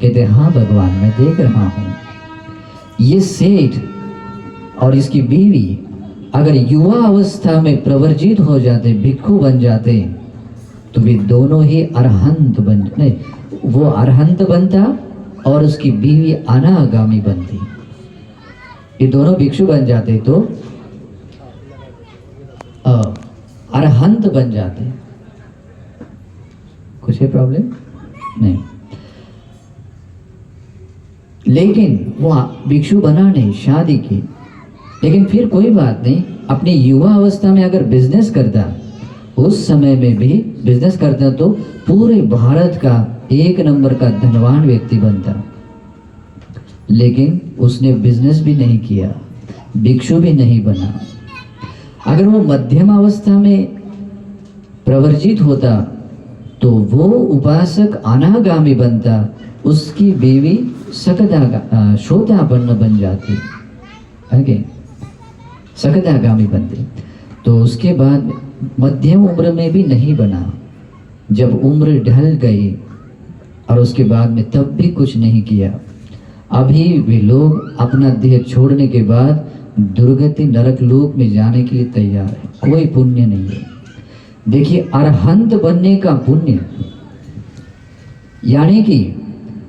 कहते हाँ भगवान मैं देख रहा हूँ। ये सेठ और इसकी बीवी अगर युवा अवस्था में प्रवर्जित हो जाते, भिक्षु बन जाते, तो वे दोनों ही अरहंत वो अरहंत बनता और उसकी बीवी अनागामी बनती। ये दोनों भिक्षु बन जाते तो अरहंत बन जाते। कुछ है प्रॉब्लम? नहीं। लेकिन वो भिक्षु बना नहीं, शादी की, लेकिन फिर कोई बात नहीं, अपनी युवा अवस्था में अगर बिजनेस करता, उस समय में भी बिजनेस करता तो पूरे भारत का 1 नंबर का धनवान व्यक्ति बनता। लेकिन उसने बिजनेस भी नहीं किया, भिक्षु भी नहीं बना। अगर वो मध्यम अवस्था में प्रवर्जित होता तो वो उपासक अनागामी बनता, उसकी बीवी शोधापन्न बन जाती, आगे सकदागामी बनती। तो उसके बाद मध्यम उम्र में भी नहीं बना, जब उम्र ढल गई और उसके बाद में तब भी कुछ नहीं किया। अभी वे लोग अपना देह छोड़ने के बाद दुर्गति नरक लोक में जाने के लिए तैयार है, कोई पुण्य नहीं है। देखिए, अरहंत बनने का पुण्य यानी कि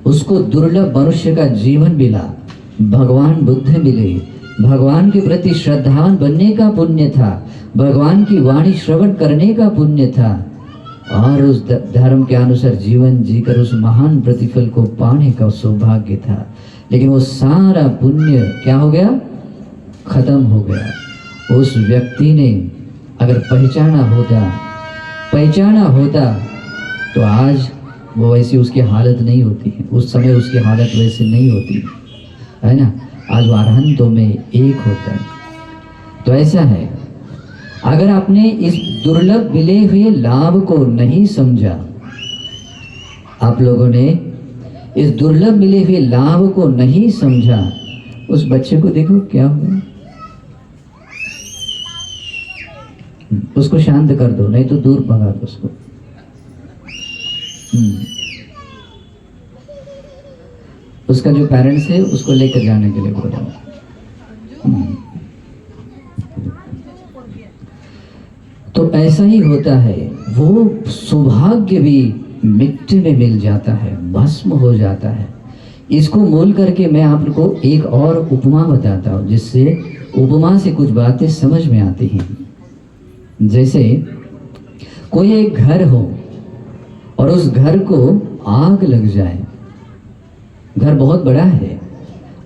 उसको दुर्लभ मनुष्य का जीवन मिला, भगवान बुद्ध मिले, भगवान के प्रति श्रद्धावान बनने का पुण्य था, भगवान की वाणी श्रवण करने का पुण्य था, और उस धर्म के अनुसार जीवन जीकर उस महान प्रतिफल को पाने का सौभाग्य था। लेकिन वो सारा पुण्य क्या हो गया? खत्म हो गया। उस व्यक्ति ने अगर पहचाना होता तो आज वो वैसी उसकी हालत नहीं होती है, उस समय उसकी हालत वैसे नहीं होती है ना। आज वो अरहंतों में एक होता है। तो ऐसा है, अगर आपने इस दुर्लभ मिले हुए लाभ को नहीं समझा, आप लोगों ने इस दुर्लभ मिले हुए लाभ को नहीं समझा, उस बच्चे को देखो क्या हुआ, उसको शांत कर दो, नहीं तो दूर भगा दो उसको। उसका जो पेरेंट्स है उसको लेकर जाने के लिए बोला। तो ऐसा ही होता है, वो सौभाग्य भी मिट्टी में मिल जाता है, भस्म हो जाता है। इसको मूल करके मैं आपको एक और उपमा बताता हूँ, जिससे उपमा से कुछ बातें समझ में आती हैं। जैसे कोई एक घर हो और उस घर को आग लग जाए, घर बहुत बड़ा है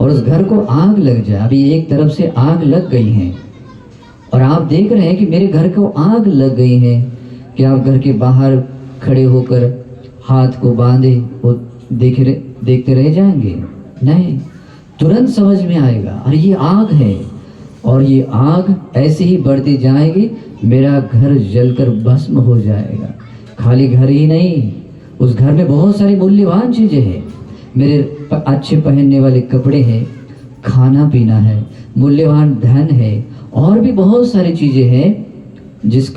और उस घर को आग लग जाए, अभी एक तरफ से आग लग गई है और आप देख रहे हैं कि मेरे घर को आग लग गई है, कि आप घर के बाहर खड़े होकर हाथ को बांधे वो देखते रह जाएंगे? नहीं, तुरंत समझ में आएगा, अरे ये आग है, और ये आग ऐसे ही बढ़ती जाएगी, मेरा घर जलकर भस्म हो जाएगा। खाली घर ही नहीं, उस घर में बहुत सारी मूल्यवान चीजें हैं, मेरे अच्छे पहनने वाले कपड़े हैं, खाना पीना है, मूल्यवान धन है, और भी बहुत सारी चीजें हैं जिस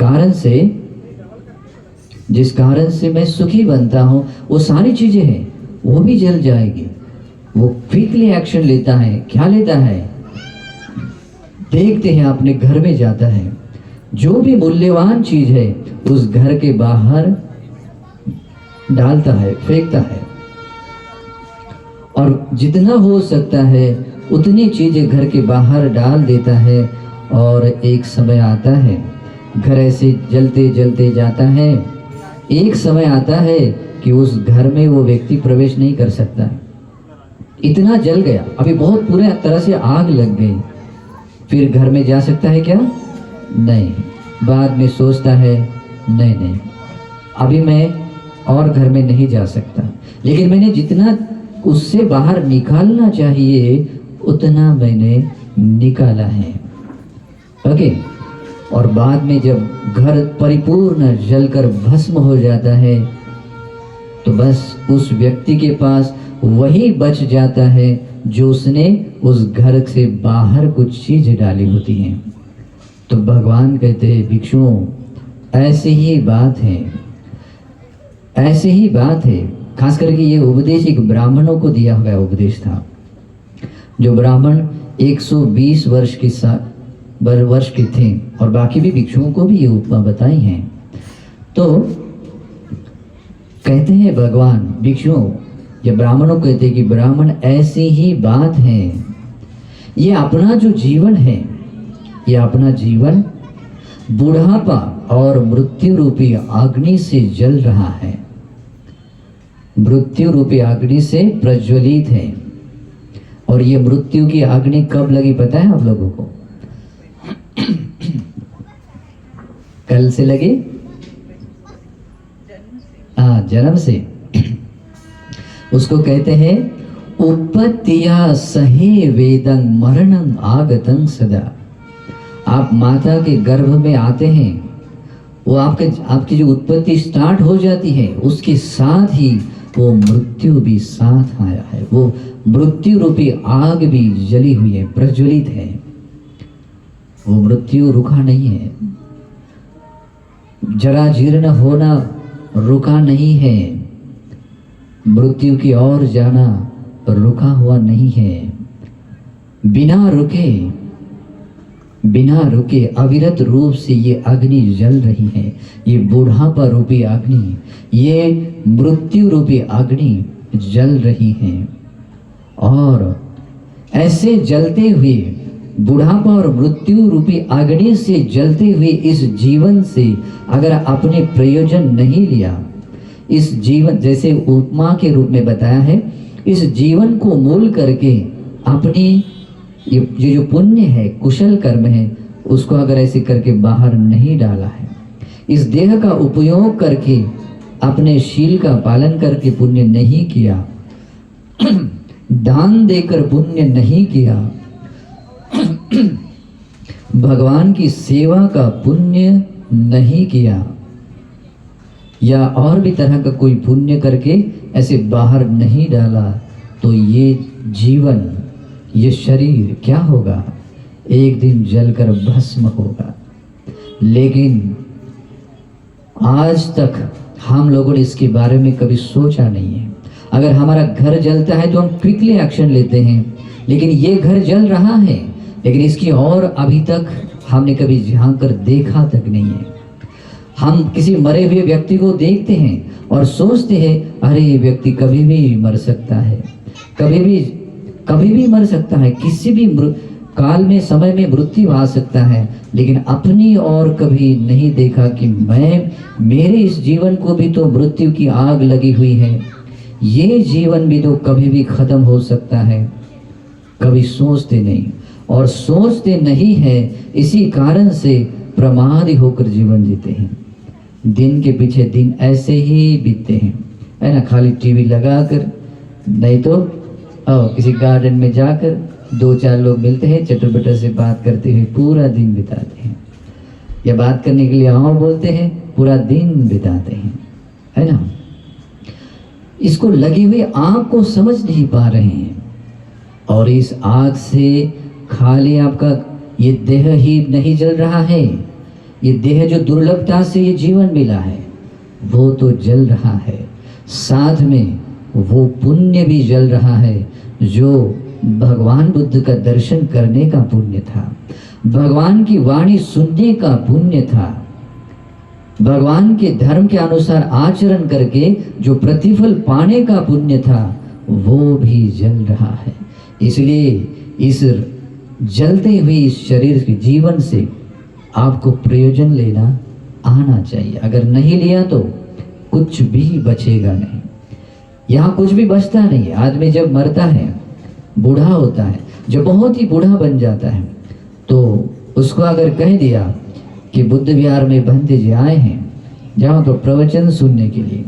कारण से मैं सुखी बनता हूँ, वो सारी चीजें हैं, वो भी जल जाएगी। वो क्विकली एक्शन लेता है, क्या लेता है? देखते हैं अपने घर में जाता है, जो भी मूल्यवान चीज है उस घर के बाहर डालता है, फेंकता है, और जितना हो सकता है उतनी चीजें घर के बाहर डाल देता है। और एक समय आता है, घर ऐसे जलते जलते जाता है, एक समय आता है कि उस घर में वो व्यक्ति प्रवेश नहीं कर सकता, इतना जल गया, अभी बहुत पूरे तरह से आग लग गई। फिर घर में जा सकता है क्या? नहीं। बाद में सोचता है नहीं, अभी मैं और घर में नहीं जा सकता, लेकिन मैंने जितना उससे बाहर निकालना चाहिए उतना मैंने निकाला है। ओके। और बाद में जब घर परिपूर्ण जलकर भस्म हो जाता है, तो बस उस व्यक्ति के पास वही बच जाता है जो उसने उस घर से बाहर कुछ चीज डाली होती हैं। तो भगवान कहते हैं, भिक्षुओं, ऐसी ही बात है। खास करके ये उपदेश एक ब्राह्मणों को दिया हुआ उपदेश था। जो ब्राह्मण 120 वर्ष के थे, और बाकी भी भिक्षुओं को भी ये उपमा बताई हैं। तो कहते हैं भगवान, भिक्षुओं, ये ब्राह्मणों कहते हैं कि ब्राह्मण ऐसी ही बात है, ये अपना जो जीवन है, ये अपना जीवन बुढ़ापा और मृत्यु रूपी अग्नि से जल रहा है, मृत्यु रूपी अग्नि से प्रज्वलित है। और ये मृत्यु की अग्नि कब लगी पता है आप लोगों को? कल से लगी? जन्म से। उसको कहते हैं उपत्तिया सहे वेदं मरणं आगतं सदा। आप माता के गर्भ में आते हैं, वो आपकी जो उत्पत्ति स्टार्ट हो जाती है, उसके साथ ही वो मृत्यु भी साथ आया है। वो मृत्यु रूपी आग भी जली हुई है, प्रज्वलित है। वो मृत्यु रुका नहीं है, जरा जीर्ण होना रुका नहीं है, मृत्यु की ओर जाना रुका हुआ नहीं है। बिना रुके अविरत रूप से ये अग्नि जल रही है। ये बुढ़ापा रूपी अग्नि, ये मृत्यु रूपी अग्नि जल रही है। और ऐसे जलते हुए, बुढ़ापा और मृत्यु रूपी अग्नि से जलते हुए इस जीवन से अगर आपने प्रयोजन नहीं लिया, इस जीवन, जैसे उपमा के रूप में बताया है, इस जीवन को मूल करके अपनी ये जो पुण्य है, कुशल कर्म है, उसको अगर ऐसे करके बाहर नहीं डाला है, इस देह का उपयोग करके अपने शील का पालन करके पुण्य नहीं किया, दान देकर पुण्य नहीं किया, भगवान की सेवा का पुण्य नहीं किया, या और भी तरह का कोई पुण्य करके ऐसे बाहर नहीं डाला, तो ये जीवन, ये शरीर क्या होगा? एक दिन जलकर भस्म होगा। लेकिन आज तक हम लोगों ने इसके बारे में कभी सोचा नहीं है। अगर हमारा घर जलता है तो हम क्विकली एक्शन लेते हैं, लेकिन ये घर जल रहा है, लेकिन इसकी और अभी तक हमने कभी झांक कर देखा तक नहीं है। हम किसी मरे हुए व्यक्ति को देखते हैं और सोचते हैं, अरे ये व्यक्ति कभी भी मर सकता है, कभी भी मर सकता है, किसी भी काल में, समय में मृत्यु आ सकता है। लेकिन अपनी और कभी नहीं देखा कि मेरे इस जीवन को भी तो मृत्यु की आग लगी हुई है, ये जीवन भी तो कभी भी खत्म हो सकता है। कभी सोचते नहीं, और सोचते नहीं है, इसी कारण से प्रमादी होकर जीवन जीते हैं। दिन के पीछे दिन ऐसे ही बीतते हैं, है ना, खाली टीवी लगाकर, नहीं तो किसी गार्डन में जाकर 2-4 लोग मिलते हैं, चटर बटर से बात करते हुए पूरा दिन बिताते हैं, या बात करने के लिए आओ बोलते हैं, पूरा दिन बिताते हैं, है ना। इसको लगी हुई आग को समझ नहीं पा रहे हैं, और इस आग से खाली आपका ये देह ही नहीं जल रहा है, ये देह जो दुर्लभता से ये जीवन मिला है वो तो जल रहा है, साथ में वो पुण्य भी जल रहा है जो भगवान बुद्ध का दर्शन करने का पुण्य था, भगवान की वाणी सुनने का पुण्य था, भगवान के धर्म के अनुसार आचरण करके जो प्रतिफल पाने का पुण्य था, वो भी जल रहा है। इसलिए इस जलते हुए इस शरीर के जीवन से आपको प्रयोजन लेना आना चाहिए। अगर नहीं लिया तो कुछ भी बचेगा नहीं, यहाँ कुछ भी बचता नहीं है। आदमी जब मरता है, बूढ़ा होता है, जब बहुत ही बूढ़ा बन जाता है, तो उसको अगर कह दिया कि बुद्ध विहार में बंदे जी आए हैं जहाँ तो प्रवचन सुनने के लिए,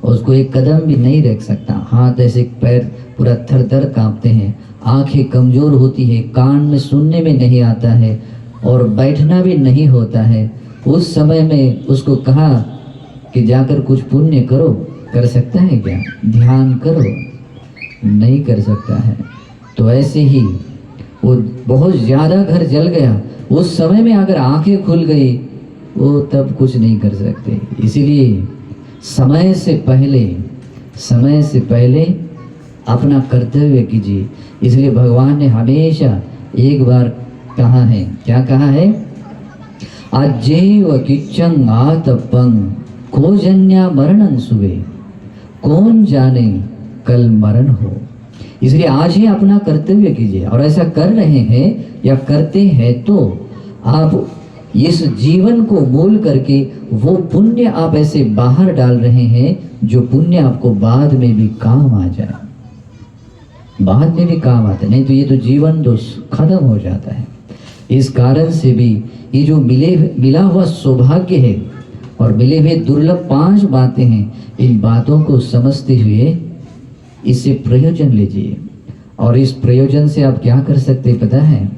उसको एक कदम भी नहीं रख सकता, हाथ ऐसे, पैर पूरा थर थर कांपते हैं, आंखें कमजोर होती है, कान में सुनने में नहीं आता है और बैठना भी नहीं होता है। उस समय में उसको कहा कि जाकर कुछ पुण्य करो, कर सकता है क्या? ध्यान करो, नहीं कर सकता है। तो ऐसे ही वो बहुत ज़्यादा घर जल गया, उस समय में अगर आंखें खुल गई वो तब कुछ नहीं कर सकते। इसीलिए समय से पहले अपना कर्तव्य कीजिए। इसलिए भगवान ने हमेशा एक बार कहा है, क्या कहा है? अज्जेव किच्चंग आतपं को जन्या मरणं सुवे, कौन जाने कल मरण हो। इसलिए आज ही अपना कर्तव्य कीजिए, और ऐसा कर रहे हैं या करते हैं तो आप इस जीवन को मूल करके वो पुण्य आप ऐसे बाहर डाल रहे हैं जो पुण्य आपको बाद में भी काम आ जाए, बाद में भी काम आता है। नहीं तो ये तो जीवन तो खत्म हो जाता है। इस कारण से भी ये जो मिला हुआ सौभाग्य है और मिले हुए दुर्लभ 5 बातें हैं, इन बातों को समझते हुए इससे प्रयोजन लीजिए। और इस प्रयोजन से आप क्या कर सकते हैं पता है?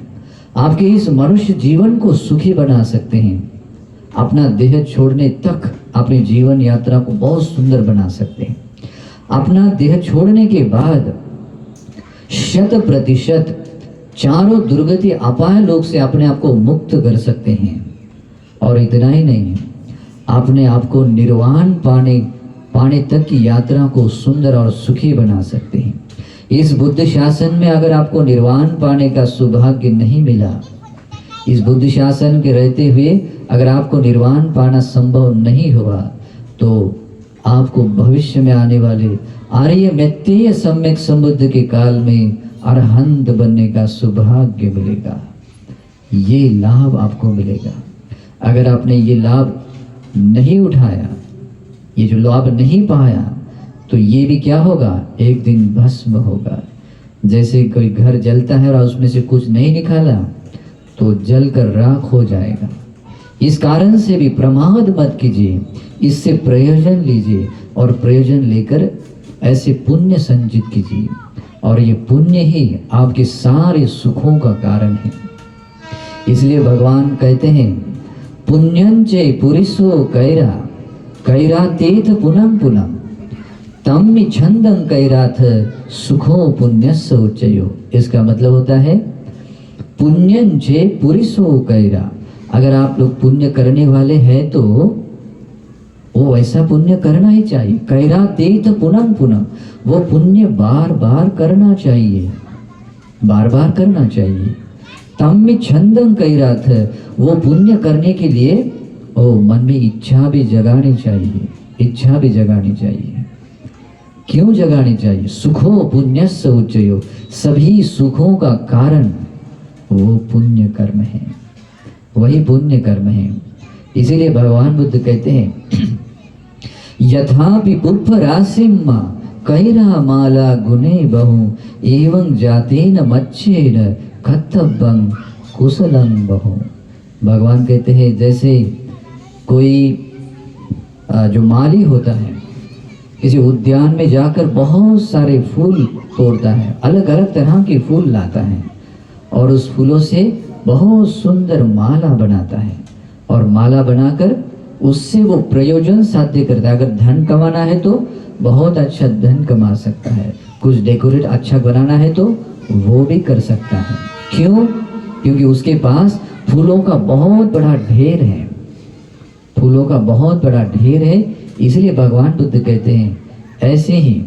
आपके इस मनुष्य जीवन को सुखी बना सकते हैं। अपना देह छोड़ने तक अपनी जीवन यात्रा को बहुत सुंदर बना सकते हैं। अपना देह छोड़ने के बाद 100% चारों दुर्गति अपाय लोक से अपने आप को मुक्त कर सकते हैं। और इतना ही नहीं, अपने आप को निर्वाण पाने तक की यात्रा को सुंदर और सुखी बना सकते हैं। इस बुद्ध शासन में अगर आपको निर्वाण पाने का सौभाग्य नहीं मिला, इस बुद्ध शासन के रहते हुए अगर आपको निर्वाण पाना संभव नहीं हुआ, तो आपको भविष्य में आने वाले आर्य मैत्रेय सम्यक संबुद्ध के काल में अरहंत बनने का सौभाग्य मिलेगा। ये लाभ आपको मिलेगा। अगर आपने ये लाभ नहीं उठाया, ये जो लाभ नहीं पाया, तो ये भी क्या होगा, एक दिन भस्म होगा। जैसे कोई घर जलता है और उसमें से कुछ नहीं निकाला तो जलकर राख हो जाएगा। इस कारण से भी प्रमाद मत कीजिए, इससे प्रयोजन लीजिए और प्रयोजन लेकर ऐसे पुण्य संचित कीजिए, और ये पुण्य ही आपके सारे सुखों का कारण है। इसलिए भगवान कहते हैं, पुण्यंचे पुरिसो कैरा कैरा तेथ पुनम पुनम तम छंदं कैराथ सुखो पुण्यस्य उच्चयो। इसका मतलब होता है पुण्यंचे पुरिसो कैरा, अगर आप लोग पुण्य करने वाले हैं तो वो ऐसा पुण्य करना ही चाहिए। कैरा तेथ पुनम पुनम, वो पुण्य बार बार करना चाहिए, बार बार करना चाहिए। तम छंदं कैराथ, वो पुण्य करने के लिए मन में इच्छा भी जगानी चाहिए, इच्छा भी जगानी चाहिए। क्यों जगानी चाहिए? सुखो पुण्यस्य उच्चयो, सभी सुखों का कारण वो पुण्य कर्म है, वही पुण्य कर्म है। इसीलिए भगवान बुद्ध कहते हैं, यथापि पुष्प राशिम कैरा माला गुणे बहु एवं जातेन मच्छेन कर्तव्यं कुशलं बहु। भगवान कहते हैं, जैसे कोई जो माली होता है किसी उद्यान में जाकर बहुत सारे फूल तोड़ता है, अलग अलग तरह के फूल लाता है और उस फूलों से बहुत सुंदर माला बनाता है, और माला बनाकर उससे वो प्रयोजन साध्य करता है। अगर धन कमाना है तो बहुत अच्छा धन कमा सकता है, कुछ डेकोरेट अच्छा बनाना है तो वो भी कर सकता है। क्यों? क्योंकि उसके पास फूलों का बहुत बड़ा ढेर है, फूलों का बहुत बड़ा ढेर है। इसलिए भगवान बुद्ध कहते हैं, ऐसे ही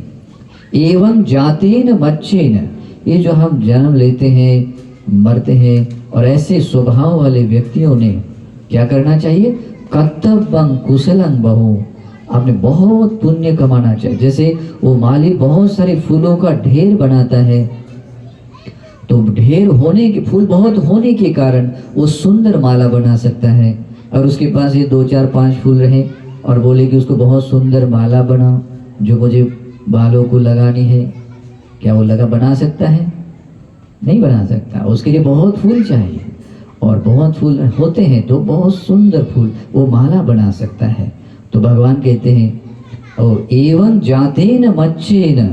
एवं जातेन मच्छेन, ये जो हम जन्म लेते हैं, मरते हैं, और ऐसे स्वभाव वाले व्यक्तियों ने क्या करना चाहिए? कर्तव्यं कुशलं बहु, आपने बहुत पुण्य कमाना चाहिए। जैसे वो माली बहुत सारे फूलों का ढेर बनाता है, तो ढेर होने के फूल बहुत होने के कारण वो सुंदर माला बना सकता है। और उसके पास ये 2 4 5 फूल रहे और बोले कि उसको बहुत सुंदर माला बनाओ जो मुझे बालों को लगानी है, क्या वो बना सकता है? नहीं बना सकता। उसके लिए बहुत फूल चाहिए, और बहुत फूल होते हैं तो बहुत सुंदर फूल वो माला बना सकता है। तो भगवान कहते हैं, और एवं जातेन मच्छेन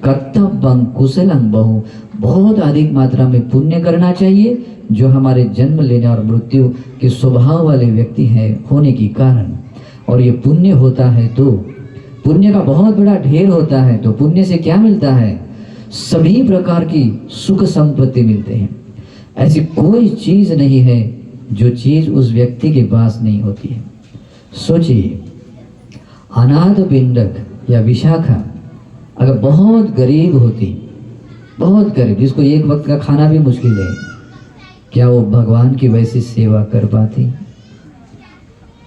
कर्तव्यं कुशलं बहु, बहुत अधिक मात्रा में पुण्य करना चाहिए जो हमारे जन्म लेने और मृत्यु के स्वभाव वाले व्यक्ति हैं होने के कारण। और ये पुण्य होता है तो पुण्य का बहुत बड़ा ढेर होता है, तो पुण्य से क्या मिलता है? सभी प्रकार की सुख संपत्ति मिलते हैं। ऐसी कोई चीज नहीं है जो चीज उस व्यक्ति के पास नहीं होती है। सोचिए, अनाथ पिंडक या विशाखा अगर बहुत गरीब होती, बहुत गरीब, जिसको एक वक्त का खाना भी मुश्किल है, क्या वो भगवान की वैसी सेवा कर पाती?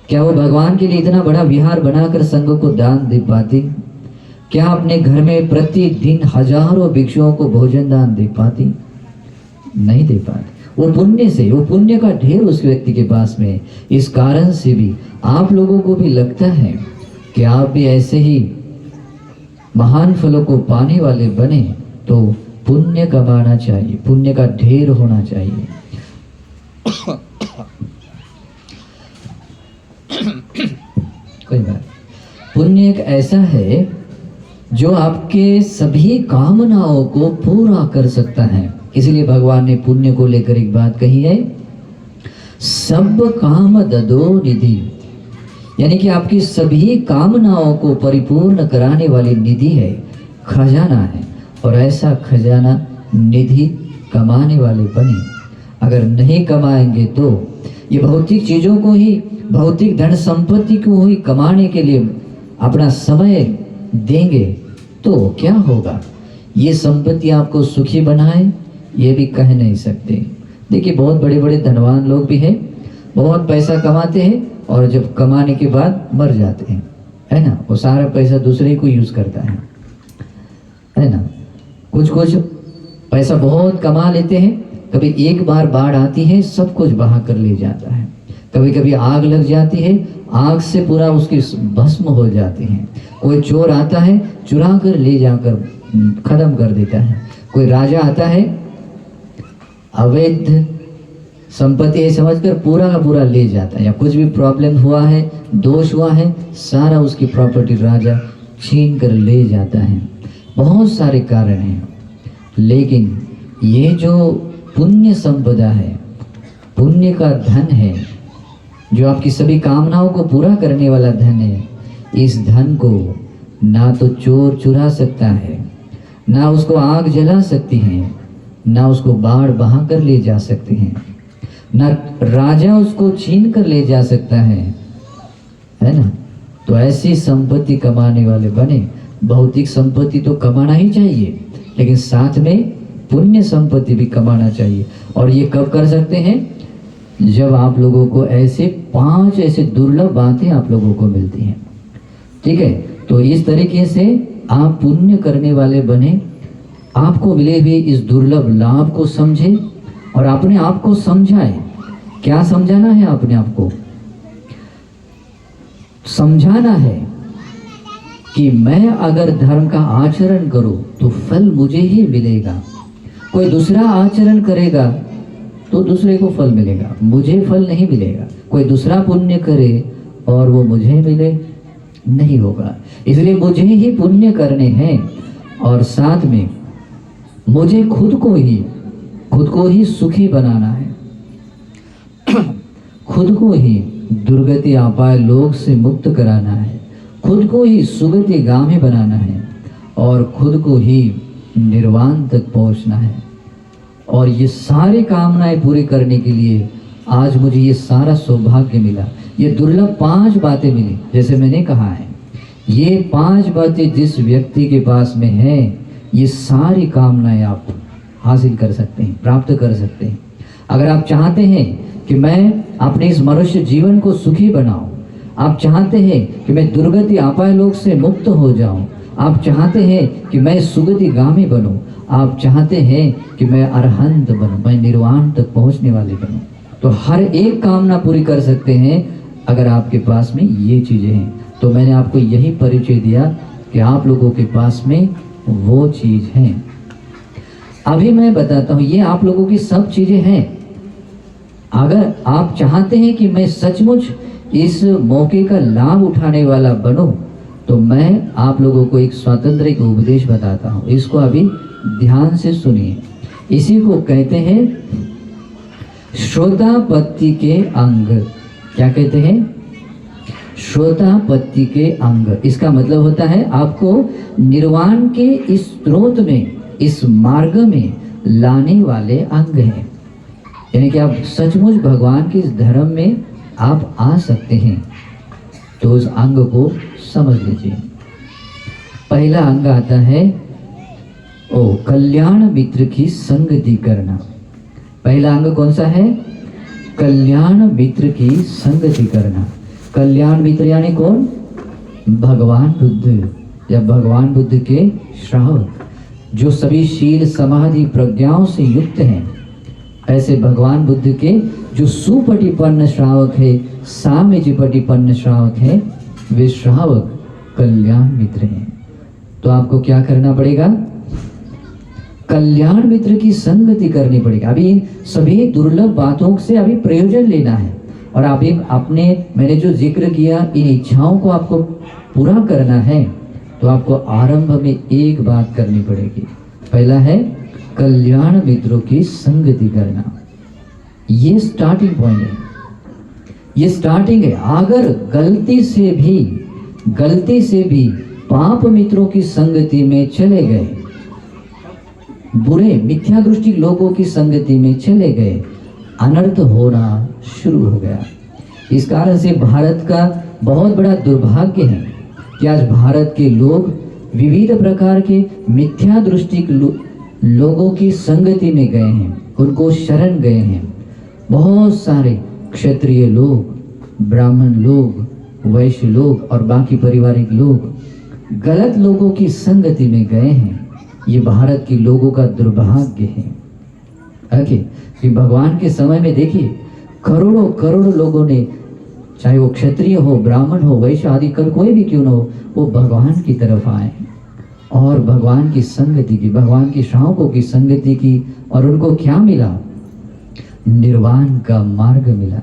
क्या वो भगवान के लिए इतना बड़ा विहार बनाकर संघ को दान दे पाती? क्या अपने घर में प्रतिदिन हजारों भिक्षुओं को भोजन दान दे पाती? नहीं दे पाती। वो पुण्य से, वो पुण्य का ढेर उस व्यक्ति के पास में। इस कारण से भी आप लोगों को भी लगता है कि आप भी ऐसे ही महान फलों को पाने वाले बने, तो पुण्य कमाना चाहिए, पुण्य का ढेर होना चाहिए। कोई बात, पुण्य एक ऐसा है जो आपके सभी कामनाओं को पूरा कर सकता है। इसलिए भगवान ने पुण्य को लेकर एक बात कही है, सब काम ददो निधि, यानी कि आपकी सभी कामनाओं को परिपूर्ण कराने वाली निधि है, खजाना है। और ऐसा खजाना निधि कमाने वाले बने। अगर नहीं कमाएंगे तो ये भौतिक चीजों को ही भौतिक धन संपत्ति को ही कमाने के लिए अपना समय देंगे तो क्या होगा? ये संपत्ति आपको सुखी बनाए ये भी कह नहीं सकते। देखिए बहुत बड़े बड़े धनवान लोग भी हैं, बहुत पैसा कमाते हैं और जब कमाने के बाद मर जाते हैं, है ना। वो सारा पैसा दूसरे को यूज करता है ना। कुछ पैसा बहुत कमा लेते हैं, कभी एक बार बाढ़ आती है सब कुछ बहा कर ले जाता है, कभी कभी आग लग जाती है, आग से पूरा उसकी भस्म हो जाती है। कोई चोर आता है चुरा कर ले जाकर खत्म कर देता है। कोई राजा आता है अवैध संपत्ति है समझकर पूरा का पूरा ले जाता है, या कुछ भी प्रॉब्लम हुआ है, दोष हुआ है, सारा उसकी प्रॉपर्टी राजा छीन कर ले जाता है। बहुत सारे कारण हैं, लेकिन ये जो पुण्य संपदा है, पुण्य का धन है, जो आपकी सभी कामनाओं को पूरा करने वाला धन है, इस धन को ना तो चोर चुरा सकता है, ना उसको आग जला सकती है, ना उसको बाढ़ बहा कर ले जा सकते हैं, ना राजा उसको छीन कर ले जा सकता है ना। तो ऐसी संपत्ति कमाने वाले बने। भौतिक संपत्ति तो कमाना ही चाहिए, लेकिन साथ में पुण्य संपत्ति भी कमाना चाहिए। और ये कब कर सकते हैं? जब आप लोगों को ऐसे 5 ऐसे दुर्लभ बातें आप लोगों को मिलती हैं, ठीक है। तो इस तरीके से आप पुण्य करने वाले बने, आपको मिले हुए इस दुर्लभ लाभ को समझे और अपने आप को समझाए। क्या समझाना है? अपने आप को समझाना है कि मैं अगर धर्म का आचरण करूं तो फल मुझे ही मिलेगा। कोई दूसरा आचरण करेगा तो दूसरे को फल मिलेगा, मुझे फल नहीं मिलेगा। कोई दूसरा पुण्य करे और वो मुझे मिले, नहीं होगा। इसलिए मुझे ही पुण्य करने हैं और साथ में मुझे खुद को ही सुखी बनाना है, खुद को ही दुर्गति आपाय लोक से मुक्त कराना है, खुद को ही सुगति गामी बनाना है और खुद को ही निर्वाण तक पहुंचना है। और ये सारी कामनाएं पूरी करने के लिए आज मुझे ये सारा सौभाग्य मिला, ये दुर्लभ 5 बातें मिली। जैसे मैंने कहा है, ये 5 बातें जिस व्यक्ति के पास में है, ये सारी कामनाएं आप हासिल कर सकते हैं, प्राप्त कर सकते हैं। अगर आप चाहते हैं कि मैं अपने इस मनुष्य जीवन को सुखी बनाऊं, आप चाहते हैं कि मैं दुर्गति आपाय लोक से मुक्त हो जाऊं, आप चाहते हैं कि मैं सुगति गामी बनूं, आप चाहते हैं कि मैं अरहंत बनूं, मैं निर्वाण तक पहुंचने वाले बनूं, तो हर एक कामना पूरी कर सकते हैं अगर आपके पास में ये चीजें हैं। तो मैंने आपको यही परिचय दिया कि आप लोगों के पास में वो चीज है। अभी मैं बताता हूं, ये आप लोगों की सब चीजें हैं। अगर आप चाहते हैं कि मैं सचमुच इस मौके का लाभ उठाने वाला बनूं, तो मैं आप लोगों को एक स्वतंत्र एक उपदेश बताता हूं। इसको अभी ध्यान से सुनिए। इसी को कहते हैं श्रोतापत्ति के अंग। क्या कहते हैं? श्रोतापत्ति के अंग। इसका मतलब होता है आपको निर्वाण के इस स्रोत में, इस मार्ग में लाने वाले अंग हैं। यानी कि आप सचमुच भगवान के इस धर्म में आप आ सकते हैं, तो उस अंग को समझ लीजिए। पहला अंग आता है कल्याण मित्र की संगति करना। पहला अंग कौन सा है? कल्याण मित्र की संगति करना। कल्याण मित्र यानी कौन? भगवान बुद्ध, या भगवान बुद्ध के श्रावक, जो सभी शील समाधि प्रज्ञाओं से युक्त हैं। ऐसे भगवान बुद्ध के जो सुपटिपन्न श्रावक है, साम्यजिपटिपन्न श्रावक है, वे श्रावक कल्याण मित्र हैं। तो आपको क्या करना पड़ेगा? कल्याण मित्र की संगति करनी पड़ेगी। अभी सभी दुर्लभ बातों से अभी प्रयोजन लेना है, और अभी अपने मैंने जो जिक्र किया इन इच्छाओं को आपको पूरा करना है, तो आपको आरंभ में एक बात करनी पड़ेगी। पहला है कल्याण मित्रों की संगति करना। ये स्टार्टिंग पॉइंट है, ये स्टार्टिंग है। अगर गलती से भी पाप मित्रों की संगति में चले गए, बुरे मिथ्या दृष्टि लोगों की संगति में चले गए, अनर्थ होना शुरू हो गया। इस कारण से भारत का बहुत बड़ा दुर्भाग्य है कि आज भारत के लोग विविध प्रकार के मिथ्या दृष्टि लोगों की संगति में गए हैं, उनको शरण गए हैं। बहुत सारे क्षत्रिय लोग, ब्राह्मण लोग, वैश्य लोग और बाकी पारिवारिक लोग गलत लोगों की संगति में गए हैं। ये भारत के लोगों का दुर्भाग्य है। ओके, कि भगवान के समय में देखिए करोड़ों करोड़ों लोगों ने, चाहे वो क्षत्रिय हो, ब्राह्मण हो, वैश्य आदि कर कोई भी क्यों न हो, वो भगवान की तरफ आए और भगवान की संगति की, भगवान के श्रावकों की संगति की, और उनको क्या मिला? निर्वाण का मार्ग मिला,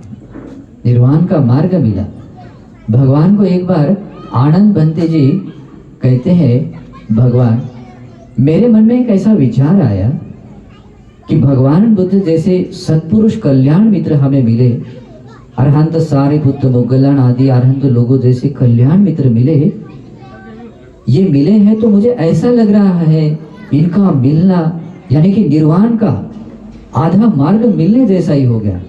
निर्वाण का मार्ग मिला। भगवान को एक बार आनंद बंते जी कहते हैं, भगवान मेरे मन में एक ऐसा विचार आया कि भगवान बुद्ध जैसे सत्पुरुष कल्याण मित्र हमें मिले, अरहंत सारिपुत्र मोगलान आदि अरहंत लोगों जैसे कल्याण मित्र मिले, ये मिले हैं तो मुझे ऐसा लग रहा है इनका मिलना यानी कि निर्वाण का आधा मार्ग मिलने जैसा ही हो गया,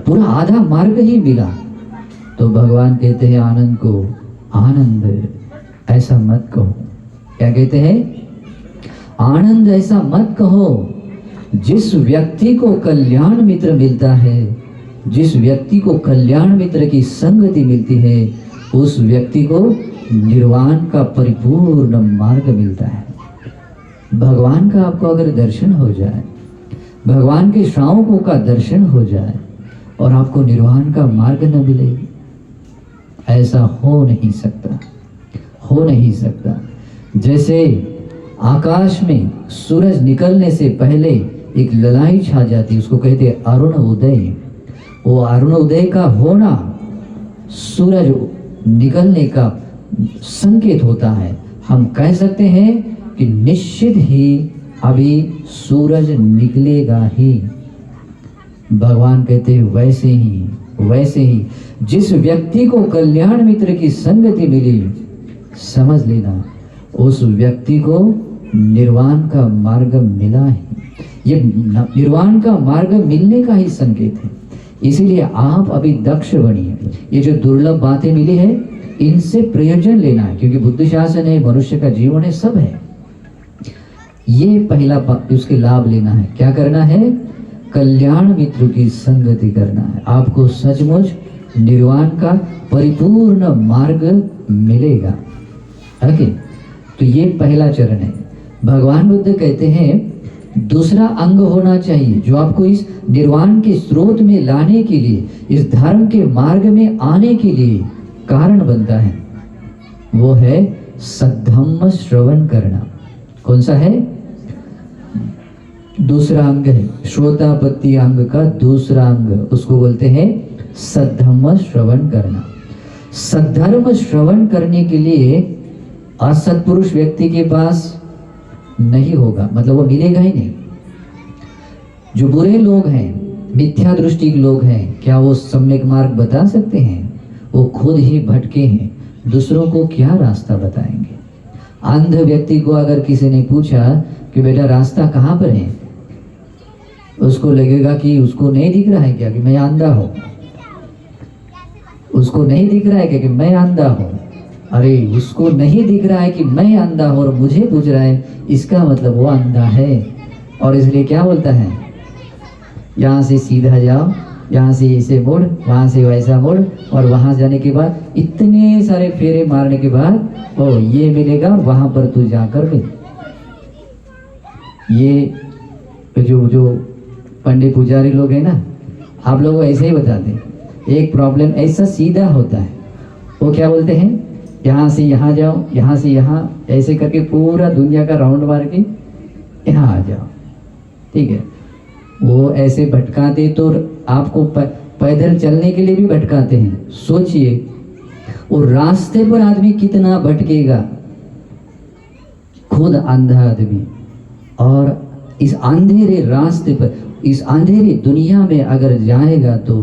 पूरा आधा मार्ग ही मिला। तो भगवान कहते हैं आनंद को, आनंद ऐसा मत कहो। क्या कहते हैं? आनंद ऐसा मत कहो। जिस व्यक्ति को कल्याण मित्र मिलता है, जिस व्यक्ति को कल्याण मित्र की संगति मिलती है, उस व्यक्ति को निर्वाण का परिपूर्ण मार्ग मिलता है। भगवान का आपको अगर दर्शन हो जाए, भगवान के श्रावकों का दर्शन हो जाए और आपको निर्वाण का मार्ग न मिले, ऐसा हो नहीं सकता, हो नहीं सकता। जैसे आकाश में सूरज निकलने से पहले एक ललाई छा जाती, उसको कहते हैं अरुण उदय। वो अरुण उदय का होना सूरज निकलने का संकेत होता है। हम कह सकते हैं कि निश्चित ही अभी सूरज निकलेगा ही। भगवान कहते हैं वैसे ही जिस व्यक्ति को कल्याण मित्र की संगति मिली, समझ लेना उस व्यक्ति को निर्वाण का मार्ग मिला है। ये निर्वाण का मार्ग मिलने का ही संकेत है। इसीलिए आप अभी दक्ष बनिए। ये जो दुर्लभ बातें मिली है, इनसे प्रयोजन लेना है, क्योंकि बुद्धि शासन है, मनुष्य का जीवन है, सब है। ये पहला उसके लाभ लेना है। क्या करना है? कल्याण मित्र की संगति करना है। आपको सचमुच निर्वाण का परिपूर्ण मार्ग मिलेगा। ओके, तो ये पहला चरण है। भगवान बुद्ध कहते हैं दूसरा अंग होना चाहिए जो आपको इस निर्वाण के स्रोत में लाने के लिए, इस धर्म के मार्ग में आने के लिए कारण बनता है। वो है सद्धम्म श्रवण करना। कौन सा है? दूसरा अंग है, श्रोतापत्ति अंग का दूसरा अंग, उसको बोलते हैं सद्धम्म श्रवण करना। सद्धर्म श्रवण करने के लिए असत्पुरुष व्यक्ति के पास नहीं होगा, मतलब वो मिलेगा ही नहीं। जो बुरे लोग हैं, मिथ्या दृष्टि के लोग हैं, क्या वो सम्यक मार्ग बता सकते हैं? वो खुद ही भटके हैं, दूसरों को क्या रास्ता बताएंगे? अंध व्यक्ति को अगर किसी ने पूछा कि बेटा रास्ता कहाँ पर है, उसको लगेगा कि उसको नहीं दिख रहा है क्या कि मैं अंधा हूँ, उसको नहीं दिख रहा है क्या कि मैं अंधा हूँ। अरे उसको नहीं दिख रहा है कि मैं अंधा हूँ और मुझे पूछ रहा है, इसका मतलब वो अंधा है। और इसलिए क्या बोलता है, यहाँ से सीधा जाओ, यहाँ से ऐसे मोड़, वहाँ से वैसा मोड़, और वहाँ जाने के बाद इतने सारे फेरे मारने के बाद ओ ये मिलेगा, वहाँ पर तू जाकर मिल। ये जो पंडित पुजारी लोग हैं ना, आप लोग ऐसे ही बताते हैं। एक प्रॉब्लम ऐसा सीधा होता है, वो क्या बोलते हैं, यहाँ से यहाँ जाओ, यहाँ से यहाँ, ऐसे करके पूरा दुनिया का राउंड मार के यहाँ आ जाओ। ठीक है, वो ऐसे भटकाते तो आपको पैदल चलने के लिए भी भटकाते हैं। सोचिए वो रास्ते पर आदमी कितना भटकेगा, खुद अंधा आदमी, और इस अंधेरे रास्ते पर, इस अंधेरी दुनिया में अगर जाएगा तो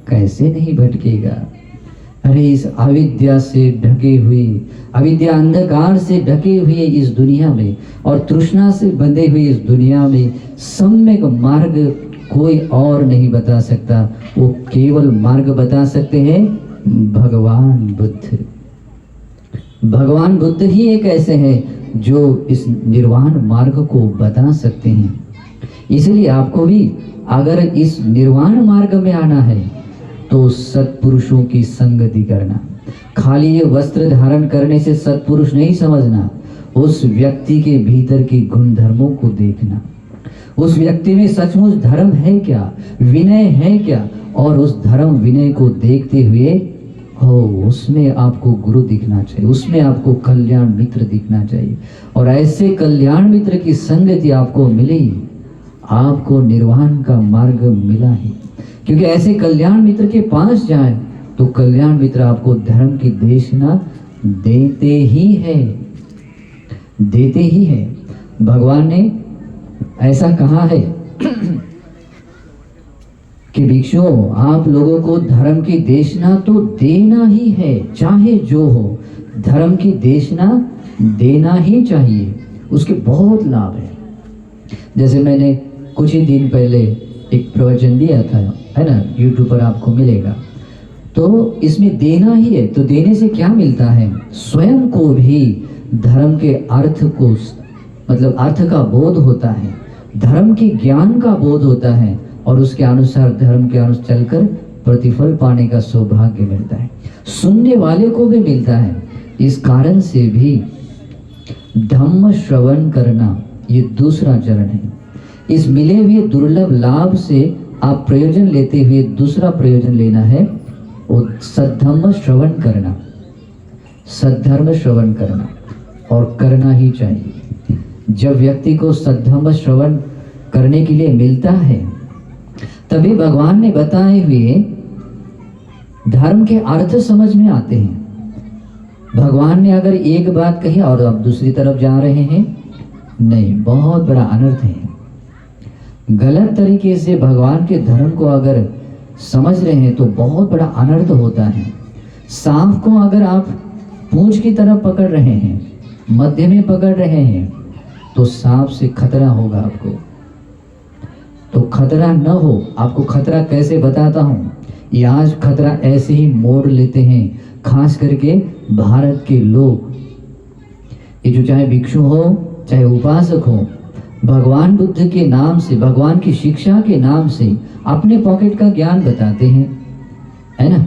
कैसे नहीं भटकेगा। अरे इस अविद्या से ढके हुए, अविद्या अंधकार से ढके हुए इस दुनिया में और तृष्णा से बंधे हुए इस दुनिया में सम्यक मार्ग कोई और नहीं बता सकता, वो केवल मार्ग बता सकते हैं भगवान बुद्ध। भगवान बुद्ध ही एक ऐसे हैं जो इस निर्वाण मार्ग को बता सकते हैं। इसलिए आपको भी अगर इस निर्वाण मार्ग में आना है तो सत्पुरुषों की संगति करना। खाली ये वस्त्र धारण करने से सत्पुरुष नहीं समझना, उस व्यक्ति के भीतर के गुण धर्मों को देखना, उस व्यक्ति में सचमुच धर्म है क्या, विनय है क्या, और उस धर्म विनय को देखते हुए हो उसमें आपको गुरु दिखना चाहिए, उसमें आपको कल्याण मित्र दिखना चाहिए। और ऐसे कल्याण मित्र की संगति आपको मिली, आपको निर्वाण का मार्ग मिला है। क्योंकि ऐसे कल्याण मित्र के पास जाए तो कल्याण मित्र आपको धर्म की देशना देते ही है, देते ही है। भगवान ने ऐसा कहा है कि भिक्षुओं आप लोगों को धर्म की देशना तो देना ही है, चाहे जो हो धर्म की देशना देना ही चाहिए। उसके बहुत लाभ है। जैसे मैंने कुछ ही दिन पहले एक प्रवचन दिया था, है ना, YouTube पर आपको मिलेगा। तो इसमें देना ही है, तो देने से क्या मिलता है, स्वयं को भी धर्म के अर्थ को, मतलब अर्थ का बोध होता है, धर्म के ज्ञान का बोध होता है, और उसके अनुसार धर्म के अनुसार चलकर प्रतिफल पाने का सौभाग्य मिलता है, सुनने वाले को भी मिलता है। इस कारण से भी धम्म श्रवण करना ये दूसरा चरण है। इस मिले हुए दुर्लभ लाभ से आप प्रयोजन लेते हुए दूसरा प्रयोजन लेना है, वो सद्धम्म श्रवण करना, सद्धर्म श्रवण करना, और करना ही चाहिए। जब व्यक्ति को सद्धम्म श्रवण करने के लिए मिलता है तभी भगवान ने बताए हुए धर्म के अर्थ समझ में आते हैं। भगवान ने अगर एक बात कही और आप दूसरी तरफ जा रहे हैं, नहीं, बहुत बड़ा अनर्थ है। गलत तरीके से भगवान के धर्म को अगर समझ रहे हैं तो बहुत बड़ा अनर्थ होता है। सांप को अगर आप पूंछ की तरफ पकड़ रहे हैं, मध्य में पकड़ रहे हैं, तो सांप से खतरा होगा आपको। तो खतरा न हो, आपको खतरा कैसे बताता हूँ। ये आज खतरा ऐसे ही मोड़ लेते हैं, खास करके भारत के लोग। ये जो चाहे भिक्षु हो चाहे उपासक हो, भगवान बुद्ध के नाम से, भगवान की शिक्षा के नाम से अपने पॉकेट का ज्ञान बताते हैं, है ना,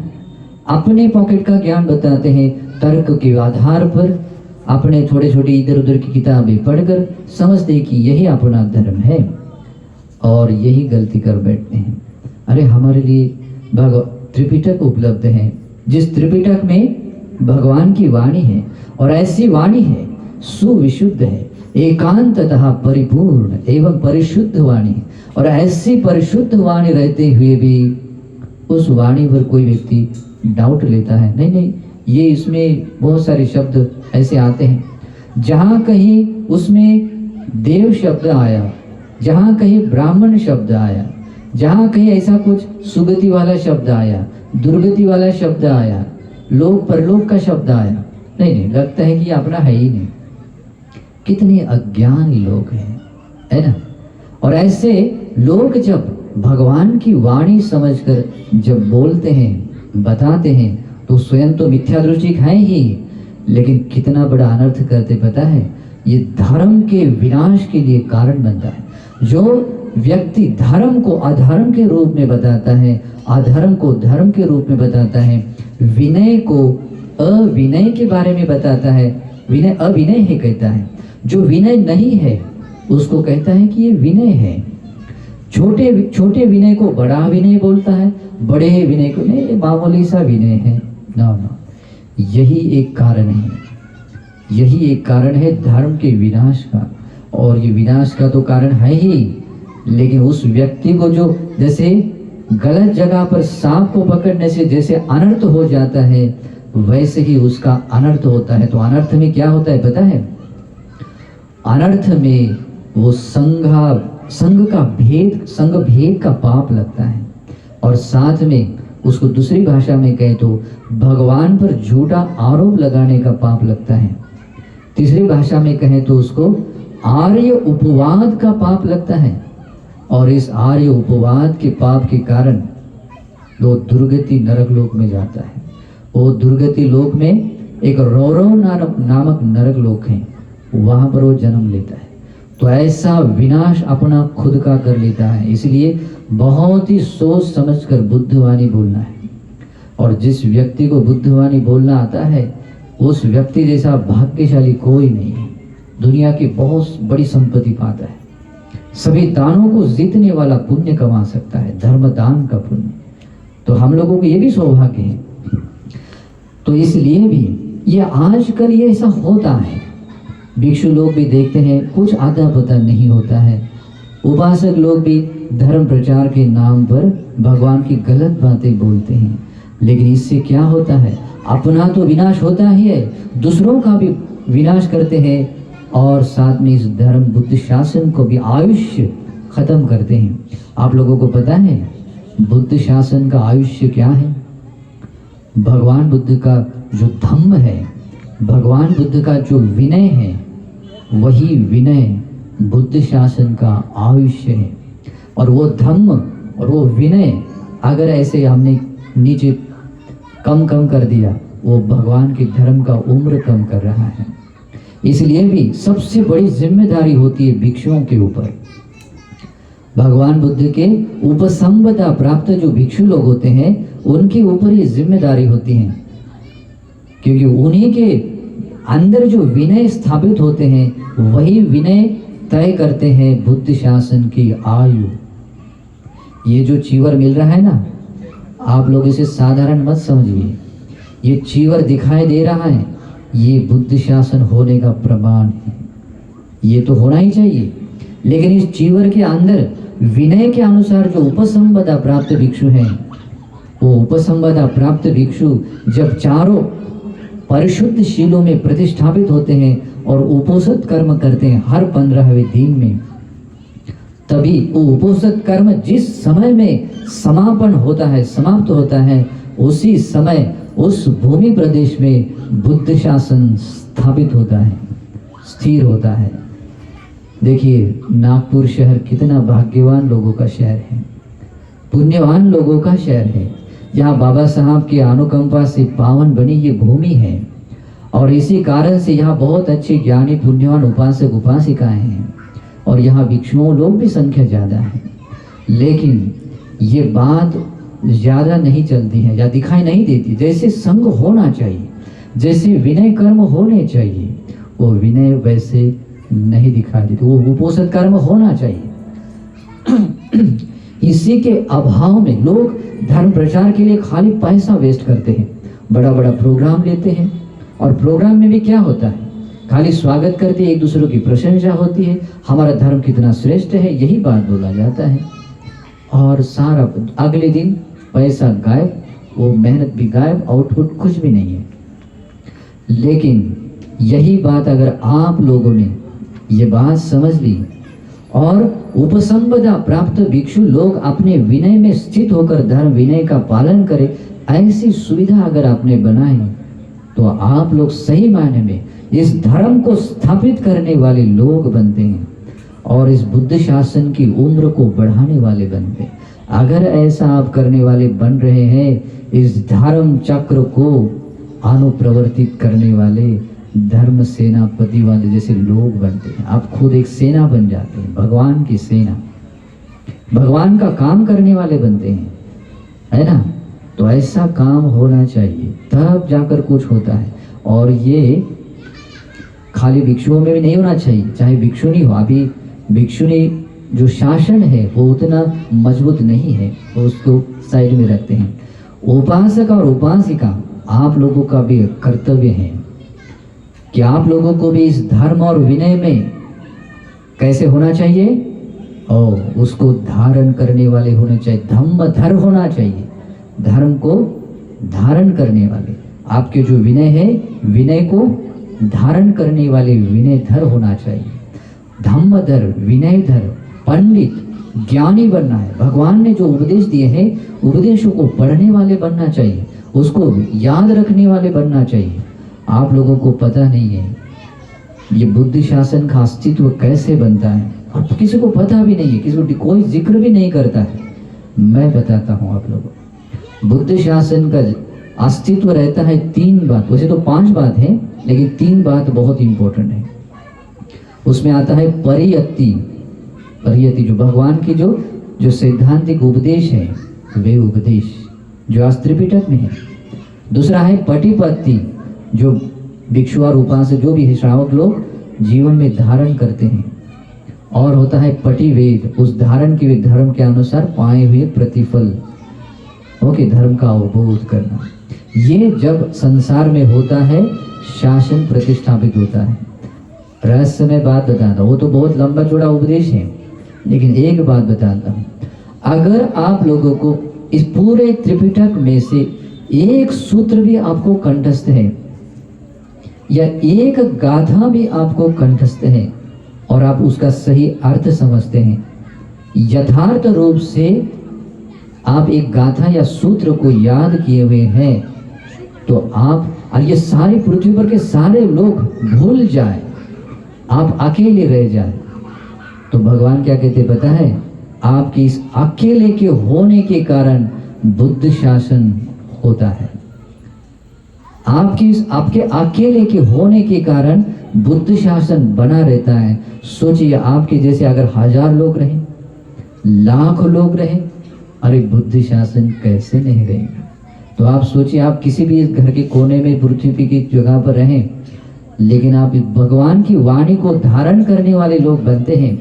अपने पॉकेट का ज्ञान बताते हैं। तर्क के आधार पर अपने थोड़े छोटे इधर उधर की किताबें पढ़कर समझते कि यही अपना धर्म है, और यही गलती कर बैठते हैं। अरे हमारे लिए त्रिपिटक उपलब्ध है, जिस त्रिपिटक में भगवान की वाणी है, और ऐसी वाणी है सुविशुद्ध है, एकांततः परिपूर्ण एवं परिशुद्ध वाणी। और ऐसी परिशुद्ध वाणी रहते हुए भी उस वाणी पर कोई व्यक्ति डाउट लेता है, नहीं नहीं, ये इसमें बहुत सारे शब्द ऐसे आते हैं, जहाँ कहीं उसमें देव शब्द आया, जहाँ कहीं ब्राह्मण शब्द आया, जहाँ कहीं ऐसा कुछ सुगति वाला शब्द आया, दुर्गति वाला शब्द आया, लोक परलोक का शब्द आया, नहीं नहीं, लगता है कि अपना है ही नहीं। कितने अज्ञानी लोग हैं, है ना। और ऐसे लोग जब भगवान की वाणी समझकर जब बोलते हैं, बताते हैं, तो स्वयं तो मिथ्या दृष्टि है ही, लेकिन कितना बड़ा अनर्थ करते पता है। ये धर्म के विनाश के लिए कारण बनता है। जो व्यक्ति धर्म को अधर्म के रूप में बताता है, अधर्म को धर्म के रूप में बताता है, विनय को अविनय के बारे में बताता है, विनय अविनय है कहता है, जो विनय नहीं है उसको कहता है कि ये विनय है। छोटे विनय को बड़ा विनय बोलता है, बड़े विनय को नहीं, मामूली सा विनय है। ना, यही एक कारण है, यही एक कारण है धर्म के विनाश का। और ये विनाश का तो कारण है ही, लेकिन उस व्यक्ति को जो जैसे गलत जगह पर सांप को पकड़ने से जैसे अनर्थ हो जाता है, वैसे ही उसका अनर्थ होता है। तो अनर्थ में क्या होता है पता है, अनर्थ में वो संग भेद का पाप लगता है, और साथ में उसको दूसरी भाषा में कहे तो भगवान पर झूठा आरोप लगाने का पाप लगता है। तीसरी भाषा में कहे तो उसको आर्य उपवाद का पाप लगता है। और इस आर्य उपवाद के पाप के कारण वो दुर्गति नरक लोक में जाता है। वो दुर्गति लोक में एक रौरव नामक नरक लोक है, वहां पर वो जन्म लेता है। तो ऐसा विनाश अपना खुद का कर लेता है। इसलिए बहुत ही सोच समझकर बुद्धवाणी बोलना है। और जिस व्यक्ति को बुद्धवाणी बोलना आता है, उस व्यक्ति जैसा भाग्यशाली कोई नहीं है। दुनिया की बहुत बड़ी संपत्ति पाता है, सभी दानों को जीतने वाला पुण्य कमा सकता है, धर्म दान का पुण्य। तो हम लोगों को ये भी सौभाग्य है। तो इसलिए भी ये आजकल ये ऐसा होता है। भिक्षु लोग भी देखते हैं कुछ आता पता नहीं होता है। उपासक लोग भी धर्म प्रचार के नाम पर भगवान की गलत बातें बोलते हैं। लेकिन इससे क्या होता है, अपना तो विनाश होता ही है, दूसरों का भी विनाश करते हैं। और साथ में इस धर्म बुद्ध शासन को भी आयुष्य खत्म करते हैं। आप लोगों को पता है बुद्ध शासन का आयुष्य क्या है? भगवान बुद्ध का जो धम्म है, भगवान बुद्ध का जो विनय है, वही विनय बुद्ध शासन का आयुष्य है। और वो धम्म और वो विनय अगर ऐसे हमने नीचे कम कर दिया, वो भगवान के धर्म का उम्र कम कर रहा है। इसलिए भी सबसे बड़ी जिम्मेदारी होती है भिक्षुओं के ऊपर। भगवान बुद्ध के उपसंपदा प्राप्त जो भिक्षु लोग होते हैं, उनके ऊपर ये जिम्मेदारी होती है, क्योंकि उन्हीं के अंदर जो विनय स्थापित होते हैं, वही विनय तय करते हैं बुद्ध शासन की आयु। ये जो चीवर मिल रहा है ना, आप लोग इसे साधारण मत समझिए। ये चीवर दिखाई दे रहा है, ये बुद्ध शासन होने का प्रमाण है। ये तो होना ही चाहिए। लेकिन इस चीवर के अंदर विनय के अनुसार जो उपसंपदा प्राप्त भिक्षु हैं, वो उपसंपदा प्राप्त भिक्षु जब चारों परिशुद्ध शीलों में प्रतिष्ठापित होते हैं और उपोषित कर्म करते हैं हर 15वें दिन में, तभी वो उपोषित कर्म जिस समय में समापन होता है, समाप्त होता है, उसी समय उस भूमि प्रदेश में बुद्ध शासन स्थापित होता है, स्थिर होता है। देखिए नागपुर शहर कितना भाग्यवान लोगों का शहर है, पुण्यवान लोगों का शहर है। यहाँ बाबा साहब की अनुकंपा से पावन बनी ये भूमि है। और इसी कारण से यहाँ बहुत अच्छे ज्ञानी पुण्यवान उपासक उपासिकाएं हैं। और यहाँ भिक्षुओं लोग भी संख्या ज़्यादा है। लेकिन ये बात ज़्यादा नहीं चलती है या दिखाई नहीं देती। जैसे संग होना चाहिए, जैसे विनय कर्म होने चाहिए, वो विनय वैसे नहीं दिखाई देती। वो उपोषित कर्म होना चाहिए। इसी के अभाव में लोग धर्म प्रचार के लिए खाली पैसा वेस्ट करते हैं, बड़ा बड़ा प्रोग्राम लेते हैं। और प्रोग्राम में भी क्या होता है, खाली स्वागत करते, एक दूसरों की प्रशंसा होती है, हमारा धर्म कितना श्रेष्ठ है, यही बात बोला जाता है। और सारा अगले दिन पैसा गायब, वो मेहनत भी गायब, आउटपुट कुछ भी नहीं है। लेकिन यही बात अगर आप लोगों ने ये बात समझ ली और उपसंपदा प्राप्त भिक्षु लोग अपने विनय में स्थित होकर धर्म विनय का पालन करें, ऐसी सुविधा अगर आपने बनाई, तो आप लोग सही मायने में इस धर्म को स्थापित करने वाले लोग बनते हैं और इस बुद्ध शासन की उम्र को बढ़ाने वाले बनते हैं। अगर ऐसा आप करने वाले बन रहे हैं, इस धर्म चक्र को अनुप्रवर्तित करने वाले धर्म सेनापति वाले जैसे लोग बनते हैं। आप खुद एक सेना बन जाते हैं, भगवान की सेना, भगवान का काम करने वाले बनते हैं, है ना। तो ऐसा काम होना चाहिए, तब जाकर कुछ होता है। और ये खाली भिक्षुओं में भी नहीं होना चाहिए, चाहे भिक्षुनी हो। अभी भिक्षुनी जो शासन है वो उतना मजबूत नहीं है, वो उसको साइड में रखते हैं। उपासक और उपासिका आप लोगों का भी कर्तव्य है कि आप लोगों को भी इस धर्म और विनय में कैसे होना चाहिए, और उसको धारण करने वाले होने चाहिए, धम्मधर होना चाहिए, धर्म को धारण करने वाले। आपके जो विनय है, विनय को धारण करने वाले विनयधर होना चाहिए। धम्मधर, विनयधर, पंडित, ज्ञानी बनना है। भगवान ने जो उपदेश दिए हैं, उपदेशों को पढ़ने वाले बनना चाहिए, उसको याद रखने वाले बनना चाहिए। आप लोगों को पता नहीं है ये बुद्ध शासन का अस्तित्व कैसे बनता है। अब किसी को पता भी नहीं है, किसी को कोई जिक्र भी नहीं करता है। मैं बताता हूँ आप लोगों को, बुद्ध शासन का अस्तित्व रहता है 3 बात, वैसे तो 5 बात है लेकिन 3 बात बहुत इंपॉर्टेंट है। उसमें आता है परियति, परियति जो भगवान की जो सैद्धांतिक उपदेश है वे उपदेश जो आज त्रिपिटक में है। दूसरा है पटिपत्ति, जो भिक्षु और उपासक जो भी श्रावक लोग जीवन में धारण करते हैं। और होता है पटिवेद, उस धारण के धर्म के अनुसार पाए हुए प्रतिफल, ओके, धर्म का अवबोध करना। ये जब संसार में होता है शासन प्रतिष्ठापित होता है। रहस्यमय बात बताता हूँ, वो तो बहुत लंबा चौड़ा उपदेश है, लेकिन एक बात बताता हूँ, अगर आप लोगों को इस पूरे त्रिपिटक में से एक सूत्र भी आपको कंठस्थ है या एक गाथा भी आपको कंठस्थ है और आप उसका सही अर्थ समझते हैं, यथार्थ रूप से आप एक गाथा या सूत्र को याद किए हुए हैं, तो आप और ये सारी पृथ्वी पर के सारे लोग भूल जाए, आप अकेले रह जाए, तो भगवान क्या कहते पता है? आपके इस अकेले के होने के कारण बुद्ध शासन होता है। आपके अकेले के होने के कारण बुद्ध शासन बना रहता है। सोचिए, आपके जैसे अगर 1000 लोग रहे, लाख लोग रहे, अरे बुद्ध शासन कैसे नहीं रहेगा? तो आप सोचिए, आप किसी भी घर के कोने में पृथ्वी की जगह पर रहें, लेकिन आप भगवान की वाणी को धारण करने वाले लोग बनते हैं।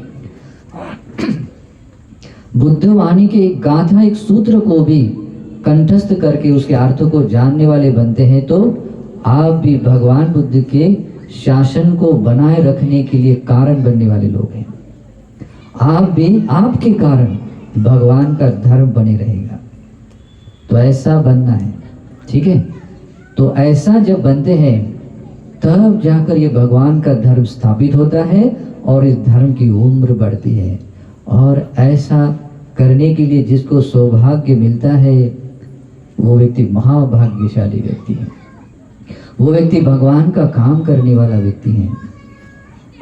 बुद्ध वाणी के एक गाथा, एक सूत्र को भी कंठस्थ करके उसके अर्थ को जानने वाले बनते हैं, तो आप भी भगवान बुद्ध के शासन को बनाए रखने के लिए कारण बनने वाले लोग हैं। आप भी, आपके कारण भगवान का धर्म बने रहेगा। तो ऐसा बनना है, ठीक है? तो ऐसा जब बनते हैं तब जाकर ये भगवान का धर्म स्थापित होता है और इस धर्म की उम्र बढ़ती है। और ऐसा करने के लिए जिसको सौभाग्य मिलता है वो व्यक्ति महाभाग्यशाली व्यक्ति है। वो व्यक्ति भगवान का काम करने वाला व्यक्ति है।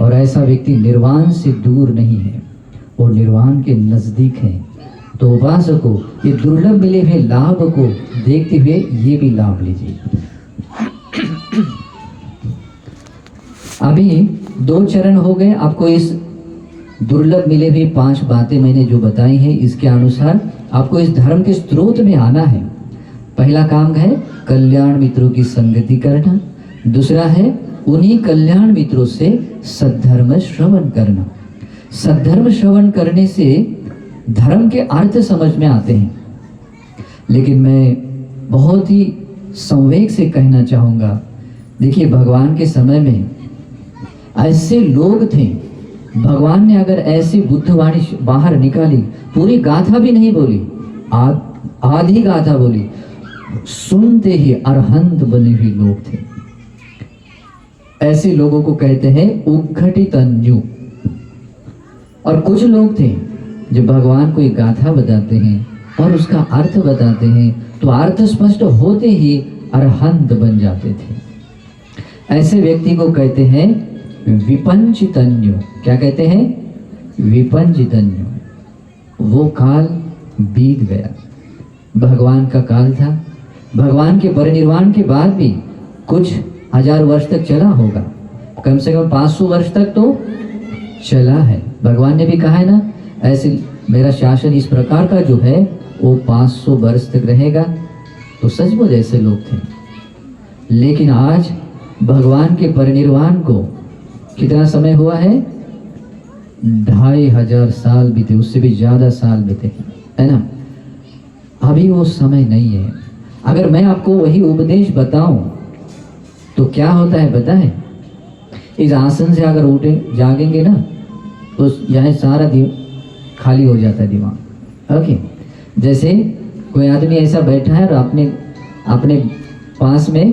और ऐसा व्यक्ति निर्वाण से दूर नहीं है, वो निर्वाण के नजदीक है। तो उपासकों, ये दुर्लभ मिले हुए लाभ को देखते हुए ये भी लाभ लीजिए। अभी 2 चरण हो गए। आपको इस दुर्लभ मिले हुए 5 बातें मैंने जो बताई हैं, इसके अनुसार आपको इस धर्म के स्रोत में आना है। पहला काम है कल्याण मित्रों की संगति करना। दूसरा है उन्हीं कल्याण मित्रों से सद्धर्म श्रवण करना। सद्धर्म श्रवण करने से धर्म के अर्थ समझ में आते हैं। लेकिन मैं बहुत ही संवेग से कहना चाहूँगा, देखिए भगवान के समय में ऐसे लोग थे, भगवान ने अगर ऐसी बुद्धवाणी बाहर निकाली, पूरी गाथा भी नहीं बोली, आधी गाथा बोली, सुनते ही अरहंत बने हुए लोग थे। ऐसे लोगों को कहते हैं उद्घटितन्यु। और कुछ लोग थे जो भगवान को एक गाथा बताते हैं और उसका अर्थ बताते हैं, तो अर्थ स्पष्ट होते ही अरहंत बन जाते थे। ऐसे व्यक्ति को कहते हैं विपंचितन्यु। क्या कहते हैं? विपंचितन्यु। वो काल बीत गया, भगवान का काल था। भगवान के परिनिर्वाण के बाद भी कुछ 1000 वर्ष तक चला होगा, कम से कम 500 वर्ष तक तो चला है। भगवान ने भी कहा है ना, ऐसे मेरा शासन इस प्रकार का जो है वो 500 वर्ष तक रहेगा। तो सचमुच ऐसे लोग थे। लेकिन आज भगवान के परिनिर्वाण को कितना समय हुआ है? 2500 साल बीते, उससे भी ज्यादा साल बीते, है ना? अभी वो समय नहीं है। अगर मैं आपको वही उपदेश बताऊं तो क्या होता है पता है? इस आसन से अगर उठे जागेंगे ना तो यहाँ सारा दिन खाली हो जाता है दिमाग। ओके, जैसे कोई आदमी ऐसा बैठा है और अपने पास में,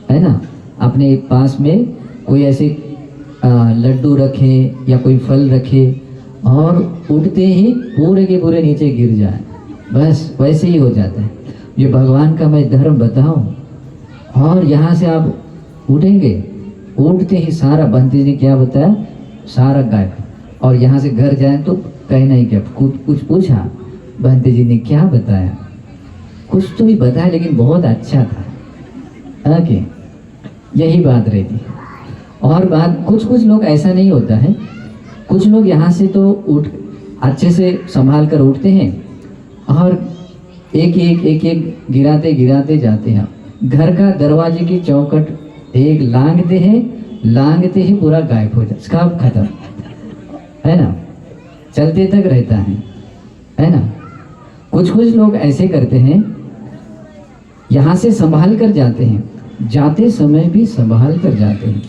है ना, अपने पास में कोई ऐसे लड्डू रखे या कोई फल रखे और उठते ही पूरे के पूरे नीचे गिर जाए, बस वैसे ही हो जाता है। ये भगवान का मैं धर्म बताऊं और यहाँ से आप उठेंगे, उठते ही सारा बंदी ने क्या बताया, सारा गायब, और यहाँ से घर जाए तो कहना ही क्या, कुछ पूछा बहनते जी ने क्या बताया, कुछ तो भी बताया लेकिन बहुत अच्छा था। ओके, यही बात रहती। और बात कुछ लोग ऐसा नहीं होता है, कुछ लोग यहाँ से तो उठ अच्छे से संभाल कर उठते हैं और एक एक गिराते गिराते जाते हैं। घर का दरवाजे की चौखट एक लांगते ही पूरा गायब हो जाता, सब खत्म, है ना, चलते तक रहता है ना। कुछ लोग ऐसे करते हैं, यहाँ से संभाल कर जाते हैं, जाते समय भी संभाल कर जाते हैं,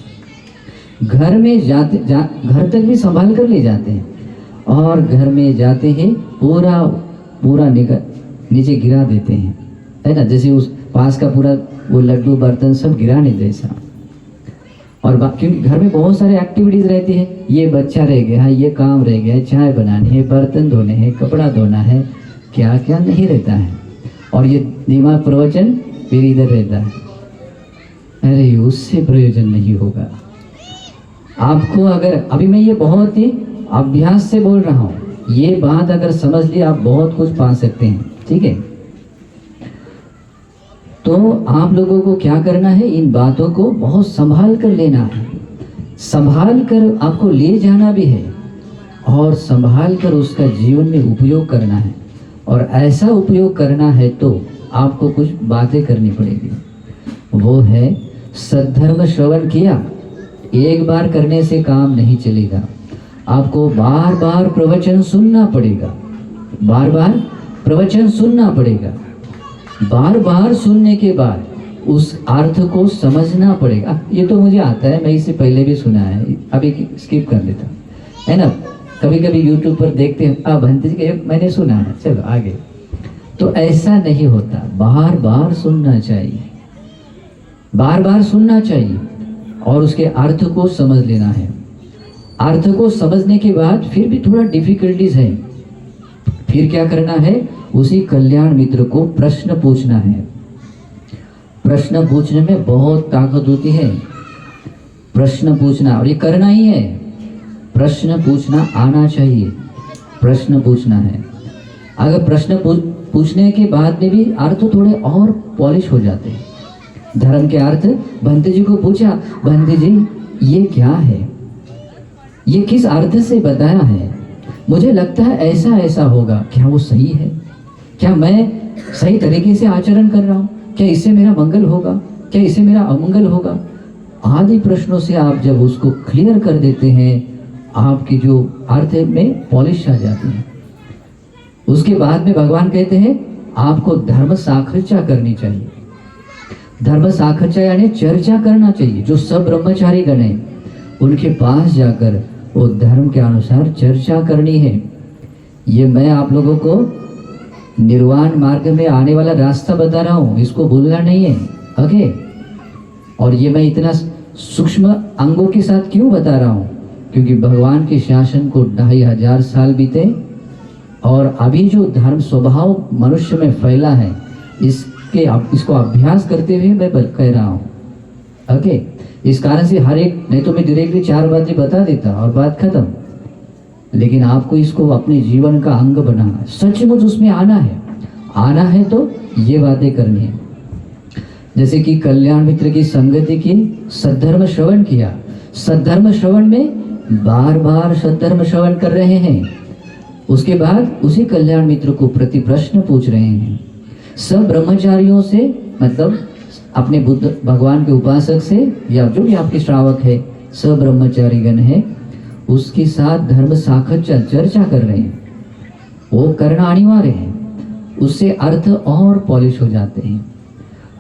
घर में घर तक भी संभाल कर ले जाते हैं, और घर में जाते हैं पूरा नीचे गिरा देते हैं, है ना, जैसे उस पास का पूरा वो लड्डू बर्तन सब गिराने जैसा। और क्योंकि घर में बहुत सारे एक्टिविटीज रहती है, ये बच्चा रह गया है, ये काम रह गया है, चाय बनानी है, बर्तन धोने हैं, कपड़ा धोना है, क्या क्या नहीं रहता है। और ये दिमाग प्रवचन फिर इधर रहता है, अरे उससे प्रयोजन नहीं होगा आपको। अगर अभी मैं ये बहुत ही अभ्यास से बोल रहा हूँ, ये बात अगर समझ ली आप बहुत कुछ पा सकते हैं, ठीक है। तो आप लोगों को क्या करना है, इन बातों को बहुत संभाल कर लेना है, संभाल कर आपको ले जाना भी है, और संभाल कर उसका जीवन में उपयोग करना है। और ऐसा उपयोग करना है तो आपको कुछ बातें करनी पड़ेगी। वो है सद्धर्म श्रवण किया, एक बार करने से काम नहीं चलेगा, आपको बार बार प्रवचन सुनना पड़ेगा, बार बार प्रवचन सुनना पड़ेगा, बार बार सुनने के बाद उस अर्थ को समझना पड़ेगा। ये तो मुझे आता है, मैं इससे पहले भी सुना है, अभी स्किप कर देता है ना। कभी कभी यूट्यूब पर देखते हैं, भंती जी के मैंने सुना है, चलो आगे। तो ऐसा नहीं होता, बार बार सुनना चाहिए, बार बार सुनना चाहिए, और उसके अर्थ को समझ लेना है। अर्थ को समझने के बाद फिर भी थोड़ा डिफिकल्टीज है, फिर क्या करना है, उसी कल्याण मित्र को प्रश्न पूछना है। प्रश्न पूछने में बहुत ताकत होती है, प्रश्न पूछना, और ये करना ही है। प्रश्न पूछना आना चाहिए, प्रश्न पूछना है। अगर प्रश्न पूछने के बाद में भी अर्थ थोड़े और पॉलिश हो जाते हैं, धर्म के अर्थ। भंते जी को पूछा, भंते जी ये क्या है, ये किस अर्थ से बताया है, मुझे लगता है ऐसा ऐसा होगा, क्या वो सही है, क्या मैं सही तरीके से आचरण कर रहा हूँ, क्या इससे मेरा मंगल होगा, क्या इससे मेरा अमंगल होगा, आदि प्रश्नों से आप जब उसको क्लियर कर देते हैं, आपकी जो अर्थ में पॉलिश आ जाती है। उसके बाद में भगवान कहते हैं आपको धर्म साखरचा करनी चाहिए। धर्म साखरचा यानी चर्चा करना चाहिए। जो सब ब्रह्मचारी गण हैं उनके पास जाकर वो धर्म के अनुसार चर्चा करनी है। ये मैं आप लोगों को निर्वाण मार्ग में आने वाला रास्ता बता रहा हूँ, इसको भूलना नहीं है। ओके, और ये मैं इतना सूक्ष्म अंगों के साथ क्यों बता रहा हूँ, क्योंकि भगवान के शासन को 2500 साल बीते, और अभी जो धर्म स्वभाव मनुष्य में फैला है, इसको अभ्यास करते हुए मैं कह रहा हूँ। ओके, इस कारण से हर एक, नहीं तो मैं डायरेक्टली 4 बातें बता देता और बात खत्म, लेकिन आपको इसको अपने जीवन का अंग बनाना है, सचमुच उसमें आना है तो ये बातें करनी है। जैसे कि कल्याण मित्र की संगति की, सद्धर्म श्रवण किया, सद्धर्म श्रवण में बार बार सद्धर्म श्रवण कर रहे हैं, उसके बाद उसी कल्याण मित्र को प्रति प्रश्न पूछ रहे हैं। सब ब्रह्मचारियों से, मतलब अपने बुद्ध भगवान के उपासक से, या जो भी आपके श्रावक है, सब ब्रह्मचारी गण है, उसके साथ धर्म साखरचा चर्चा कर रहे हैं। वो करना अनिवार्य है, उससे अर्थ और पॉलिश हो जाते हैं।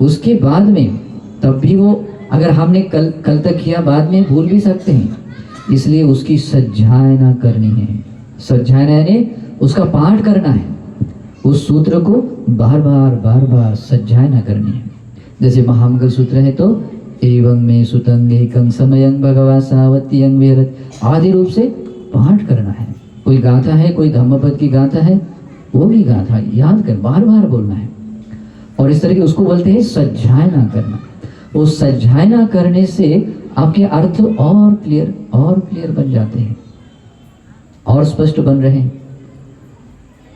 उसके बाद में तब भी वो, अगर हमने कल तक किया, बाद में भूल भी सकते हैं, इसलिए उसकी सज्जायना करनी है। सज्जायना यानी उसका पाठ करना है, उस सूत्र को बार बार सज्जायना करनी है। जैसे महामंगल सूत्र है तो एवं में सुतंग एकं समयं भगवा सावत्यं विहरत, आदि रूप से पाठ करना है। कोई गाथा है, कोई धम्मपद की गाथा है, वो भी गाथा याद कर बार बोलना है। और इस तरह के उसको बोलते हैं सज्जायना करना। वो सज्जायना करने से आपके अर्थ और क्लियर बन जाते हैं। और स्पष्ट बन रहे हैं।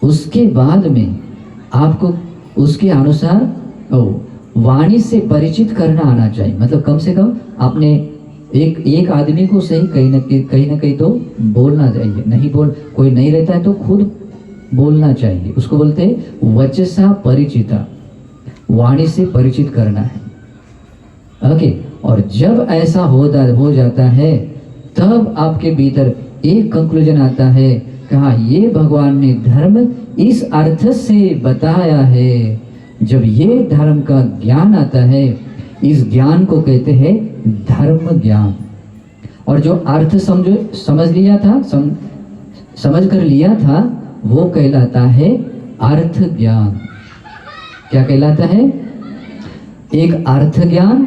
उसके बाद में आपको उसके अनुसार वाणी से परिचित करना आना चाहिए। मतलब कम से कम आपने एक आदमी को सही कहीं ना कहीं तो बोलना चाहिए। नहीं बोल कोई नहीं रहता है तो खुद बोलना चाहिए। उसको बोलते हैं वचसा परिचिता, वाणी से परिचित करना है। ओके, और जब ऐसा हो जाता है तब आपके भीतर एक कंक्लूजन आता है, कहा ये भगवान ने धर्म इस अर्थ से बताया है। जब ये धर्म का ज्ञान आता है, इस ज्ञान को कहते हैं धर्म ज्ञान। और जो अर्थ समझ लिया था, समझ कर लिया था, वो कहलाता है अर्थ ज्ञान। क्या कहलाता है? एक अर्थ ज्ञान,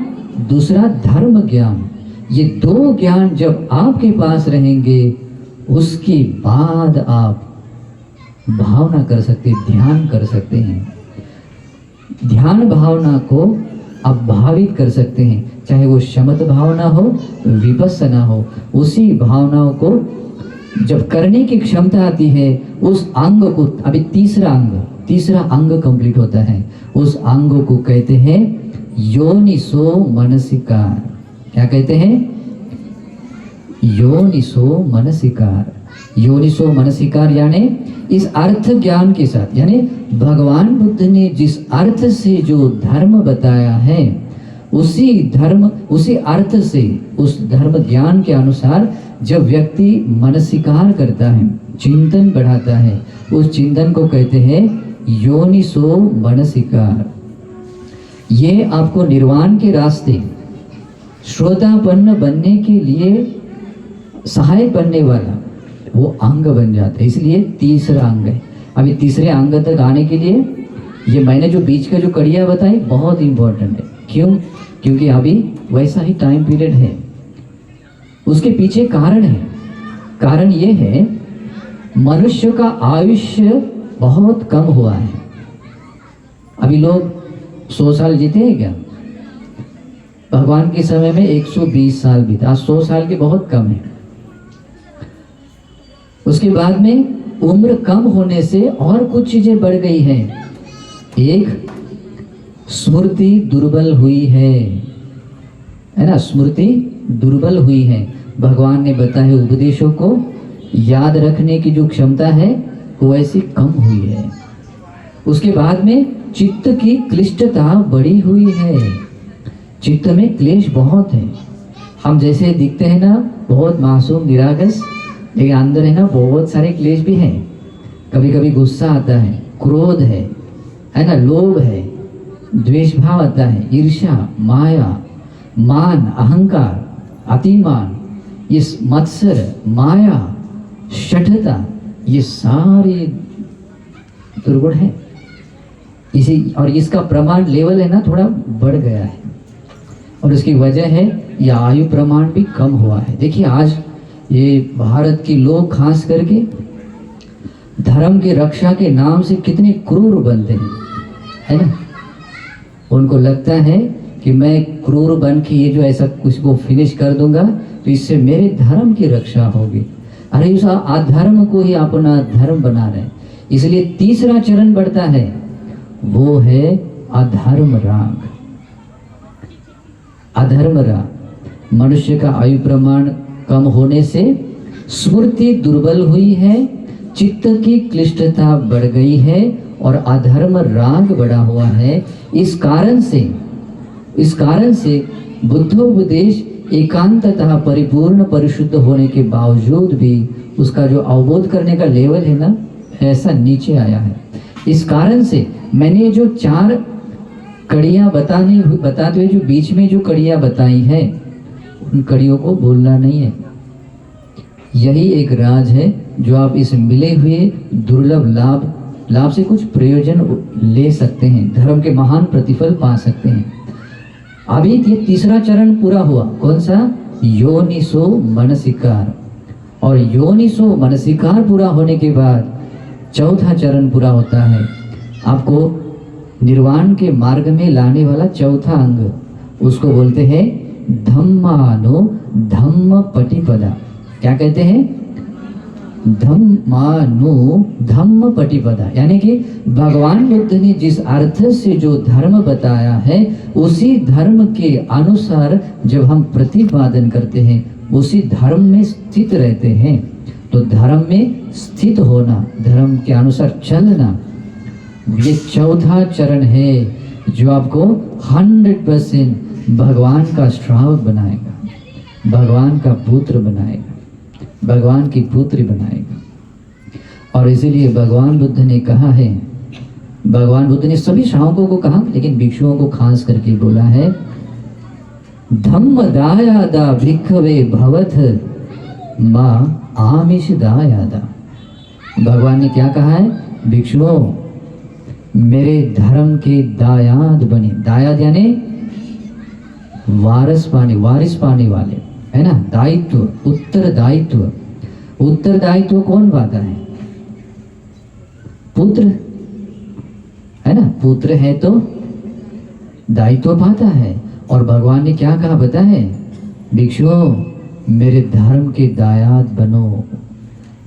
दूसरा धर्म ज्ञान। ये दो ज्ञान जब आपके पास रहेंगे, उसके बाद आप भावना कर सकते, ध्यान कर सकते हैं। ध्यान भावना को आप भावित कर सकते हैं, चाहे वो शमत भावना हो, विपस्सना हो। उसी भावनाओं को जब करने की क्षमता आती है, उस अंग को, अभी तीसरा अंग कंप्लीट होता है, उस अंग को कहते हैं योनिसो मनसिकार। क्या कहते हैं? योनिसो मनसिकार। योनिसो मनसिकार यानी इस अर्थ ज्ञान के साथ, यानी भगवान बुद्ध ने जिस अर्थ से जो धर्म बताया है, उसी अर्थ से, उस धर्म ज्ञान के अनुसार जब व्यक्ति मनसिकार करता है, चिंतन बढ़ाता है, उस चिंतन को कहते हैं योनिसो मनसिकार। ये आपको निर्वाण के रास्ते, श्रोतापन्न बनने के लिए सहायक बनने वाला वो अंग बन जाता है। इसलिए तीसरा अंग है। अभी तीसरे अंग तक आने के लिए ये मैंने जो बीच का जो कड़िया बताई बहुत इंपॉर्टेंट है। क्यों? क्योंकि अभी वैसा ही टाइम पीरियड है। उसके पीछे कारण है। कारण ये है, मनुष्य का आयुष्य बहुत कम हुआ है। अभी लोग 100 साल जीते हैं क्या? भगवान के समय में 120 साल बीता, आज 100 साल के बहुत कम है। उसके बाद में उम्र कम होने से और कुछ चीजें बढ़ गई हैं। एक, स्मृति दुर्बल हुई है ना? स्मृति दुर्बल हुई है। भगवान ने बताए उपदेशों को याद रखने की जो क्षमता है वो ऐसी कम हुई है। उसके बाद में चित्त की क्लिष्टता बढ़ी हुई है। चित्त में क्लेश बहुत है। हम जैसे दिखते हैं ना बहुत मासूम निरागस, लेकिन अंदर है ना बहुत सारे क्लेश भी हैं। कभी कभी गुस्सा आता है, क्रोध है ना, लोभ है, द्वेष भाव आता है, ईर्ष्या, माया, मान, अहंकार, अतिमान, ये मत्सर, माया, शठता, ये सारे दुर्गुण है। और इसका प्रमाण लेवल है ना थोड़ा बढ़ गया है, और उसकी वजह है ये आयु प्रमाण भी कम हुआ है। देखिए आज ये भारत के लोग खास करके धर्म के रक्षा के नाम से कितने क्रूर बनते हैं, है ना? उनको लगता है कि मैं क्रूर बन के ये जो ऐसा कुछ को फिनिश कर दूंगा तो इससे मेरे धर्म की रक्षा होगी। अरे उस अधर्म को ही अपना धर्म बना रहे। इसलिए तीसरा चरण बढ़ता है, वो है अधर्म राग। अधर्म राग, मनुष्य का आयु प्रमाण कम होने से स्मृति दुर्बल हुई है, चित्त की क्लिष्टता बढ़ गई है और अधर्म राग बढ़ा हुआ है। इस कारण से बुद्धोपदेश एकांततः परिपूर्ण परिशुद्ध होने के बावजूद भी उसका जो अवबोध करने का लेवल है ना, ऐसा नीचे आया है। इस कारण से मैंने जो 4 कड़ियाँ बताते हुए जो बीच में जो कड़ियाँ बताई है, उन कड़ियों को भूलना नहीं है। यही एक राज है जो आप इस मिले हुए दुर्लभ लाभ से कुछ प्रयोजन ले सकते हैं, धर्म के महान प्रतिफल पा सकते हैं। अभी ये तीसरा चरण पूरा हुआ, कौन सा? योनिसो मनसिकार। और योनिसो मनसिकार पूरा होने के बाद चौथा चरण पूरा होता है, आपको निर्वाण के मार्ग में लाने वाला चौथा अंग, उसको बोलते हैं धम्मानो धम्म पटिपदा। क्या कहते हैं? धम्मानु धम्म पटिपदा, यानी कि भगवान बुद्ध ने जिस अर्थ से जो धर्म बताया है उसी धर्म के अनुसार जब हम प्रतिपादन करते हैं, उसी धर्म में स्थित रहते हैं। तो धर्म में स्थित होना, धर्म के अनुसार चलना, ये चौथा चरण है जो आपको 100% भगवान का श्रावक बनाएगा, भगवान का पुत्र बनाएगा, भगवान की पुत्री बनाएगा। और इसीलिए भगवान बुद्ध ने कहा है, भगवान बुद्ध ने सभी श्रावकों को कहा, लेकिन भिक्षुओं को खास करके बोला है, धम्म दायादा भिक्खवे भवथ माँ आमिष दायादा। भगवान ने क्या कहा है, भिक्षुओं मेरे धर्म के दायाद बने। दायाद यानी वारिस पाने वाले, है ना, दायित्व, उत्तरदायित्व। उत्तरदायित्व कौन पाता है? पुत्र, है ना, पुत्र है तो दायित्व पाता है। और भगवान ने क्या कहा पता है, भिक्षुओं मेरे धर्म के दायाद बनो,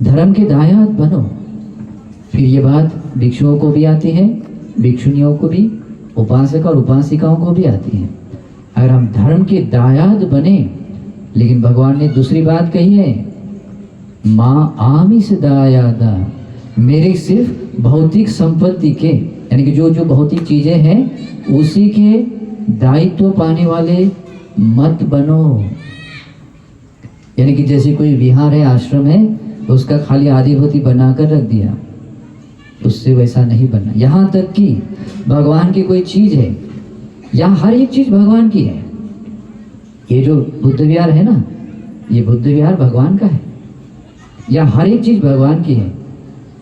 धर्म के दायाद बनो। फिर ये बात भिक्षुओं को भी आती है, भिक्षुनियों को भी, उपासक और उपासिकाओं को भी आती है। अगर हम धर्म के दायाद बने, लेकिन भगवान ने दूसरी बात कही है, माँ आमिष दायादा, मेरे सिर्फ भौतिक संपत्ति के, यानी कि जो जो भौतिक चीजें हैं उसी के दायित्व पाने वाले मत बनो। यानी कि जैसे कोई विहार है, आश्रम है, उसका खाली आधिपति बनाकर रख दिया, उससे वैसा नहीं बनना। यहाँ तक कि भगवान की कोई चीज है, यहाँ हर एक चीज भगवान की है। ये जो बुद्ध विहार है ना, ये बुद्ध विहार भगवान का है, यहाँ हर एक चीज भगवान की है।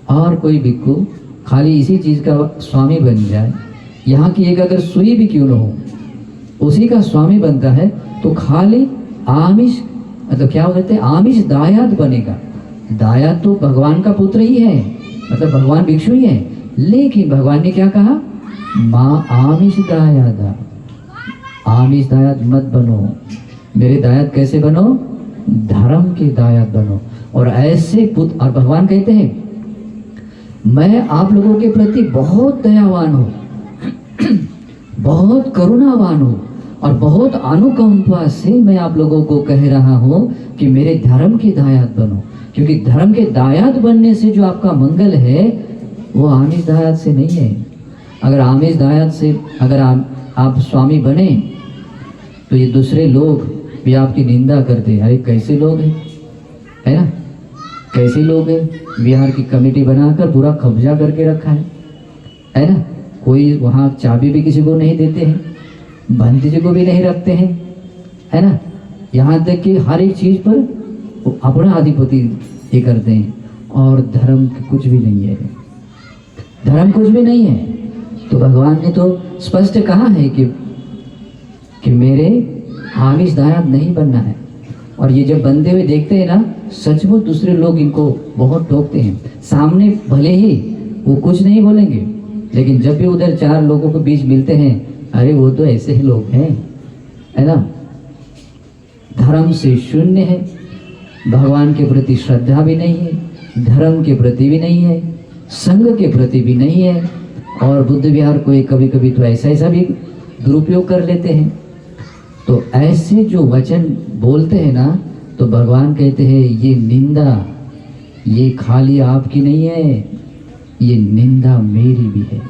और कोई भिक्खु खाली इसी चीज का स्वामी बन जाए, यहाँ की एक अगर सुई भी क्यों न हो उसी का स्वामी बनता है, तो खाली आमिष, मतलब क्या बोलते हैं, आमिष दायाद बनेगा। दायाद तो भगवान का पुत्र ही है, मतलब भगवान भिक्षु ही है। लेकिन भगवान ने क्या कहा, माँ आमिष दायादा, आमिष दायाद मत बनो, मेरे दायाद कैसे बनो, धर्म के दायाद बनो। और ऐसे पुत्र, और भगवान कहते हैं मैं आप लोगों के प्रति बहुत दयावान हूँ, बहुत करुणावान हूँ, और बहुत अनुकंपा से मैं आप लोगों को कह रहा हूँ कि मेरे धर्म के दायाद बनो। क्योंकि धर्म के दायाद बनने से जो आपका मंगल है वो आमिष दायाद से नहीं है। अगर आमिष दायाद से अगर आप स्वामी बने तो ये दूसरे लोग भी आपकी निंदा करते हैं, अरे कैसे लोग हैं, है ना, कैसे लोग हैं, विहार की कमेटी बनाकर पूरा कब्जा करके रखा है ना, कोई वहाँ चाबी भी किसी को नहीं देते हैं, बंदी जी को भी नहीं रखते हैं, है ना, यहाँ तक कि हर एक चीज पर अपना आधिपति ये करते हैं। और धर्म कुछ भी नहीं है, धर्म कुछ भी नहीं है। तो भगवान ने तो स्पष्ट कहा है कि मेरे आमिष दायाद नहीं बनना है। और ये जब बनते हुए देखते हैं ना, सचमुच दूसरे लोग इनको बहुत टोकते हैं। सामने भले ही वो कुछ नहीं बोलेंगे, लेकिन जब भी उधर चार लोगों के बीच मिलते हैं, अरे वो तो ऐसे ही लोग हैं, है ना, धर्म से शून्य है, भगवान के प्रति श्रद्धा भी नहीं है, धर्म के प्रति भी नहीं है, संघ के प्रति भी नहीं है। और बुद्ध विहार को कभी कभी तो ऐसा भी दुरुपयोग कर लेते हैं। तो ऐसे जो वचन बोलते हैं ना, तो भगवान कहते हैं ये निंदा, ये खाली आपकी नहीं है, ये निंदा मेरी भी है,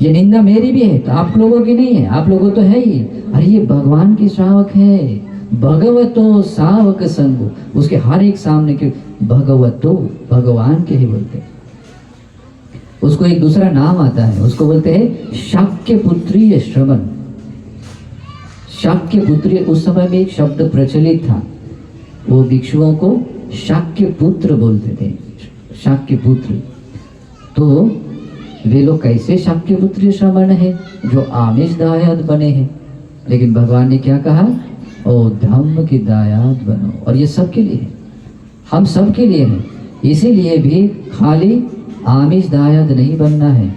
ये निंदा मेरी भी है। तो आप लोगों की नहीं है, आप लोगों तो है ही, अरे ये भगवान की श्रावक है, भगवतो सावक संगो, उसके हर एक सामने के भगवतो, भगवान के ही बोलते हैं। उसको एक दूसरा नाम आता है, उसको बोलते हैं शाक्य पुत्रीय श्रवण। शाक्य पुत्री, उस समय में एक शब्द प्रचलित था, वो भिक्षुओं को शाक्य पुत्र बोलते थे, शाक्य पुत्र। तो वे लोग कैसे शाक्य पुत्री श्रवण है, जो आमिष दायाद बने हैं। लेकिन भगवान ने क्या कहा, ओ धम्म की दायाद बनो। और ये सबके लिए है, हम सबके लिए है। इसीलिए भी खाली आमिष दायाद नहीं बनना है,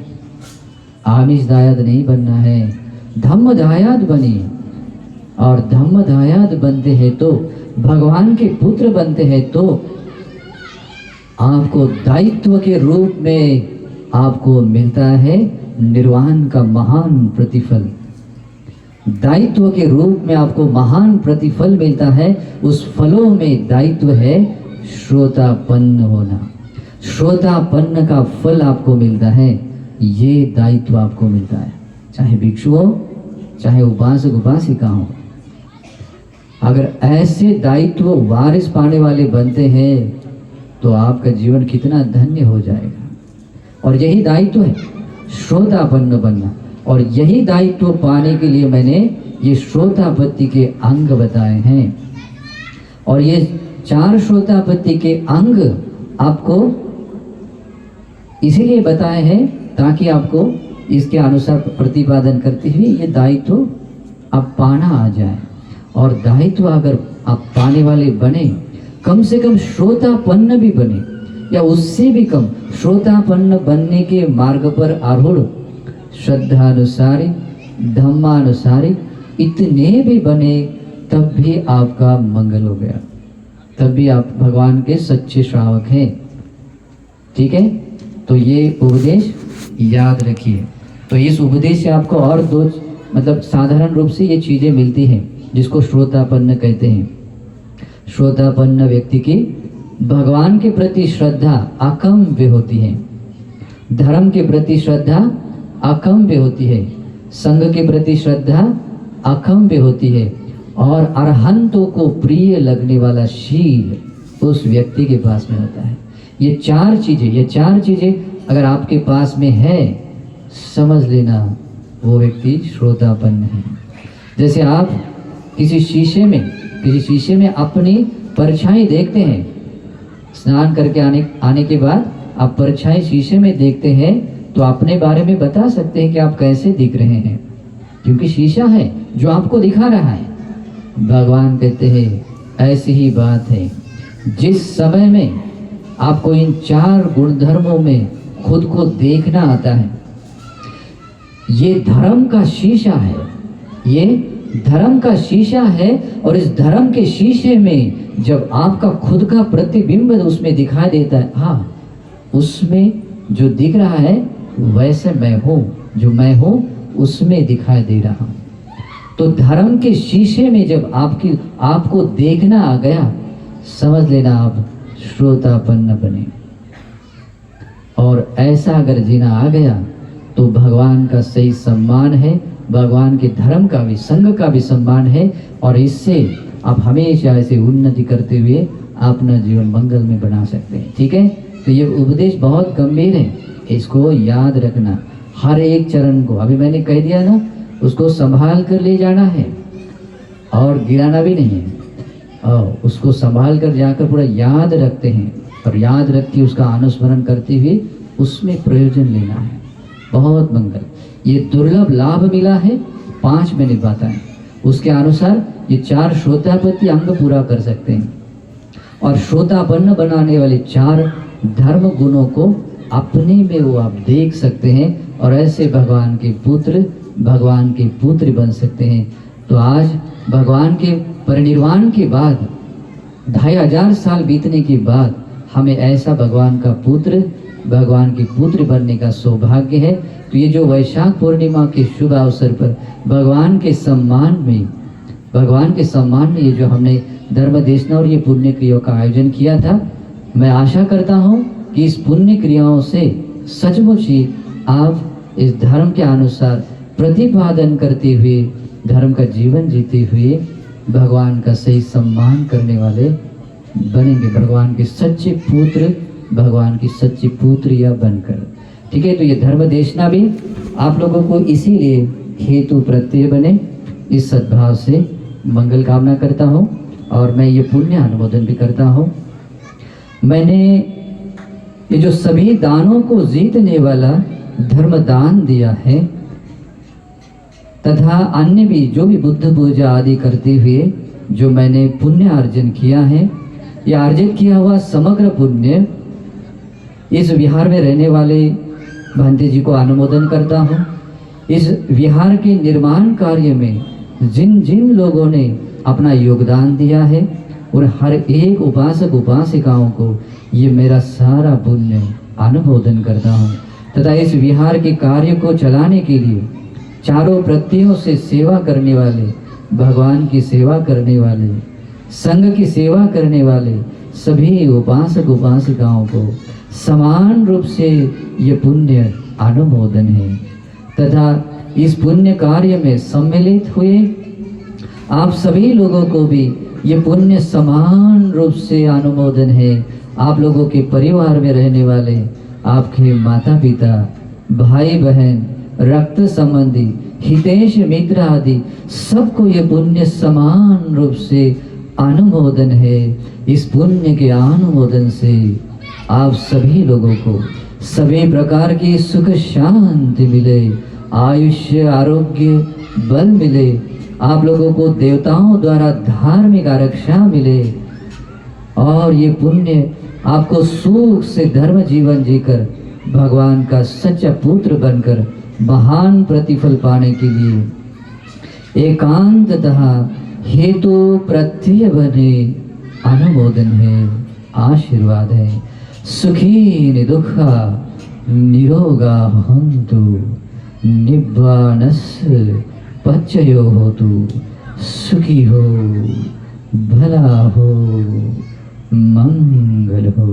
आमिष दायाद नहीं बनना है, धम्म दायाद बनिए। और धम्म दायाद बनते हैं तो, भगवान के पुत्र बनते हैं तो आपको दायित्व के रूप में आपको मिलता है निर्वाण का महान प्रतिफल। दायित्व के रूप में आपको महान प्रतिफल मिलता है। उस फलों में दायित्व है श्रोतापन्न होना। श्रोतापन्न का फल आपको मिलता है, ये दायित्व आपको मिलता है। चाहे भिक्षु हो, चाहे उपासक उपासिका हो, अगर ऐसे दायित्व वारिस पाने वाले बनते हैं तो आपका जीवन कितना धन्य हो जाएगा। और यही दायित्व है श्रोतापन्न बनना। और यही दायित्व पाने के लिए मैंने ये श्रोतापत्ति के अंग बताए हैं। और ये 4 श्रोतापत्ति के अंग आपको इसीलिए बताए हैं ताकि आपको इसके अनुसार प्रतिपादन करते हुए ये दायित्व आप पाना आ जाए। और दायित्व अगर आप पाने वाले बने, कम से कम श्रोतापन्न भी बने, या उससे भी कम श्रोतापन्न बनने के मार्ग पर आरूढ़ श्रद्धानुसारी धम्मानुसारी इतने भी बने, तब भी आपका मंगल हो गया, तब भी आप भगवान के सच्चे श्रावक हैं। ठीक है, तो ये उपदेश याद रखिए। तो इस उपदेश से आपको और 2 मतलब साधारण रूप से ये चीज़ें मिलती हैं जिसको श्रोतापन्न कहते हैं। श्रोतापन्न व्यक्ति की भगवान के प्रति श्रद्धा अकम्प्य होती है, धर्म के प्रति श्रद्धा अकम्प्य होती है, संघ के प्रति श्रद्धा अकम्प्य होती है, और अरहंतों को प्रिय लगने वाला शील उस व्यक्ति के पास में होता है। ये 4 चीज़ें अगर आपके पास में है, समझ लेना वो व्यक्ति श्रोतापन्न है। जैसे आप किसी शीशे में अपनी परछाई देखते हैं, स्नान करके आने के बाद आप परछाई शीशे में देखते हैं तो अपने बारे में बता सकते हैं कि आप कैसे दिख रहे हैं, क्योंकि शीशा है जो आपको दिखा रहा है। भगवान कहते हैं ऐसी ही बात है, जिस समय में आपको इन 4 गुणधर्मों में खुद को देखना आता है, ये धर्म का शीशा है, ये धर्म का शीशा है। और इस धर्म के शीशे में जब आपका खुद का प्रतिबिंब उसमें दिखाई देता है, हाँ, उसमें जो दिख रहा है वैसे मैं हूँ, जो मैं हूँ उसमें दिखाई दे रहा हूँ। तो धर्म के शीशे में जब आपको देखना आ गया, समझ लेना आप श्रोतापन्न बने। और ऐसा अगर जीना आ गया तो भगवान का सही सम्मान है, भगवान के धर्म का भी, संघ का भी सम्मान है। और इससे आप हमेशा ऐसे उन्नति करते हुए अपना जीवन मंगल में बना सकते हैं। ठीक है, तो ये उपदेश बहुत गंभीर है, इसको याद रखना। हर एक चरण को, अभी मैंने कह दिया ना, उसको संभाल कर ले जाना है और गिराना भी नहीं है। और उसको संभाल कर जाकर पूरा याद रखते हैं, और याद रख के उसका अनुस्मरण करते हुए उसमें प्रयोजन लेना है। बहुत मंगल। ये दुर्लभ लाभ मिला है, 5 मैंने बताए, उसके अनुसार ये 4 श्रोतापत्ति अंग पूरा कर सकते हैं। और श्रोतापन्न बनाने वाले 4 धर्म गुणों को अपने में वो आप देख सकते हैं, और ऐसे भगवान के पुत्र बन सकते हैं। तो आज भगवान के परिनिर्वाण के बाद 2500 साल बीतने के बाद हमें ऐसा भगवान के पुत्र बनने का सौभाग्य है। तो ये जो वैशाख पूर्णिमा के शुभ अवसर पर भगवान के सम्मान में ये जो हमने धर्म देशना और ये पुण्य क्रियाओं का आयोजन किया था, मैं आशा करता हूँ कि इस पुण्य क्रियाओं से सचमुच ही आप इस धर्म के अनुसार प्रतिपादन करते हुए, धर्म का जीवन जीते हुए भगवान का सही सम्मान करने वाले बनेंगे, भगवान के सच्चे पुत्र, भगवान की सच्ची पुत्रियां बनकर। ठीक है, तो ये धर्म देशना भी आप लोगों को इसीलिए हेतु प्रत्यय बने, इस सद्भाव से मंगल कामना करता हूँ। और मैं ये पुण्य अनुमोदन भी करता हूँ। मैंने ये जो सभी दानों को जीतने वाला धर्म दान दिया है, तथा अन्य भी जो भी बुद्ध पूजा आदि करते हुए जो मैंने पुण्य अर्जन किया है, यह अर्जित किया हुआ समग्र पुण्य इस विहार में रहने वाले भांति जी को अनुमोदन करता हूँ। इस विहार के निर्माण कार्य में जिन जिन लोगों ने अपना योगदान दिया है, और हर एक उपासक उपासिकाओं को ये मेरा सारा पुण्य अनुमोदन करता हूँ तथा इस विहार के कार्य को चलाने के लिए चारों प्रत्ययों से सेवा करने वाले, भगवान की सेवा करने वाले, संघ की सेवा करने वाले सभी उपासक उपासिकाओं को समान रूप से ये पुण्य अनुमोदन है तथा इस पुण्य कार्य में सम्मिलित हुए आप सभी लोगों को भी ये पुण्य समान रूप से अनुमोदन है। आप लोगों के परिवार में रहने वाले आपके माता पिता, भाई बहन, रक्त संबंधी, हितेश मित्र आदि सबको ये पुण्य समान रूप से अनुमोदन है। इस पुण्य के अनुमोदन से आप सभी लोगों को सभी प्रकार की सुख शांति मिले, आयुष्य आरोग्य बल मिले, आप लोगों को देवताओं द्वारा धार्मिक आरक्षा मिले और ये पुण्य आपको सुख से धर्म जीवन जीकर भगवान का सच्चा पुत्र बनकर महान प्रतिफल पाने के लिए एकांततः हेतु प्रत्यय बने अनुमोदन है, आशीर्वाद है। सुखी निदुखा निरोगा हन्तु निब्बानस्य पच्चयो होतु। सुखी हो, भला हो, मंगल हो।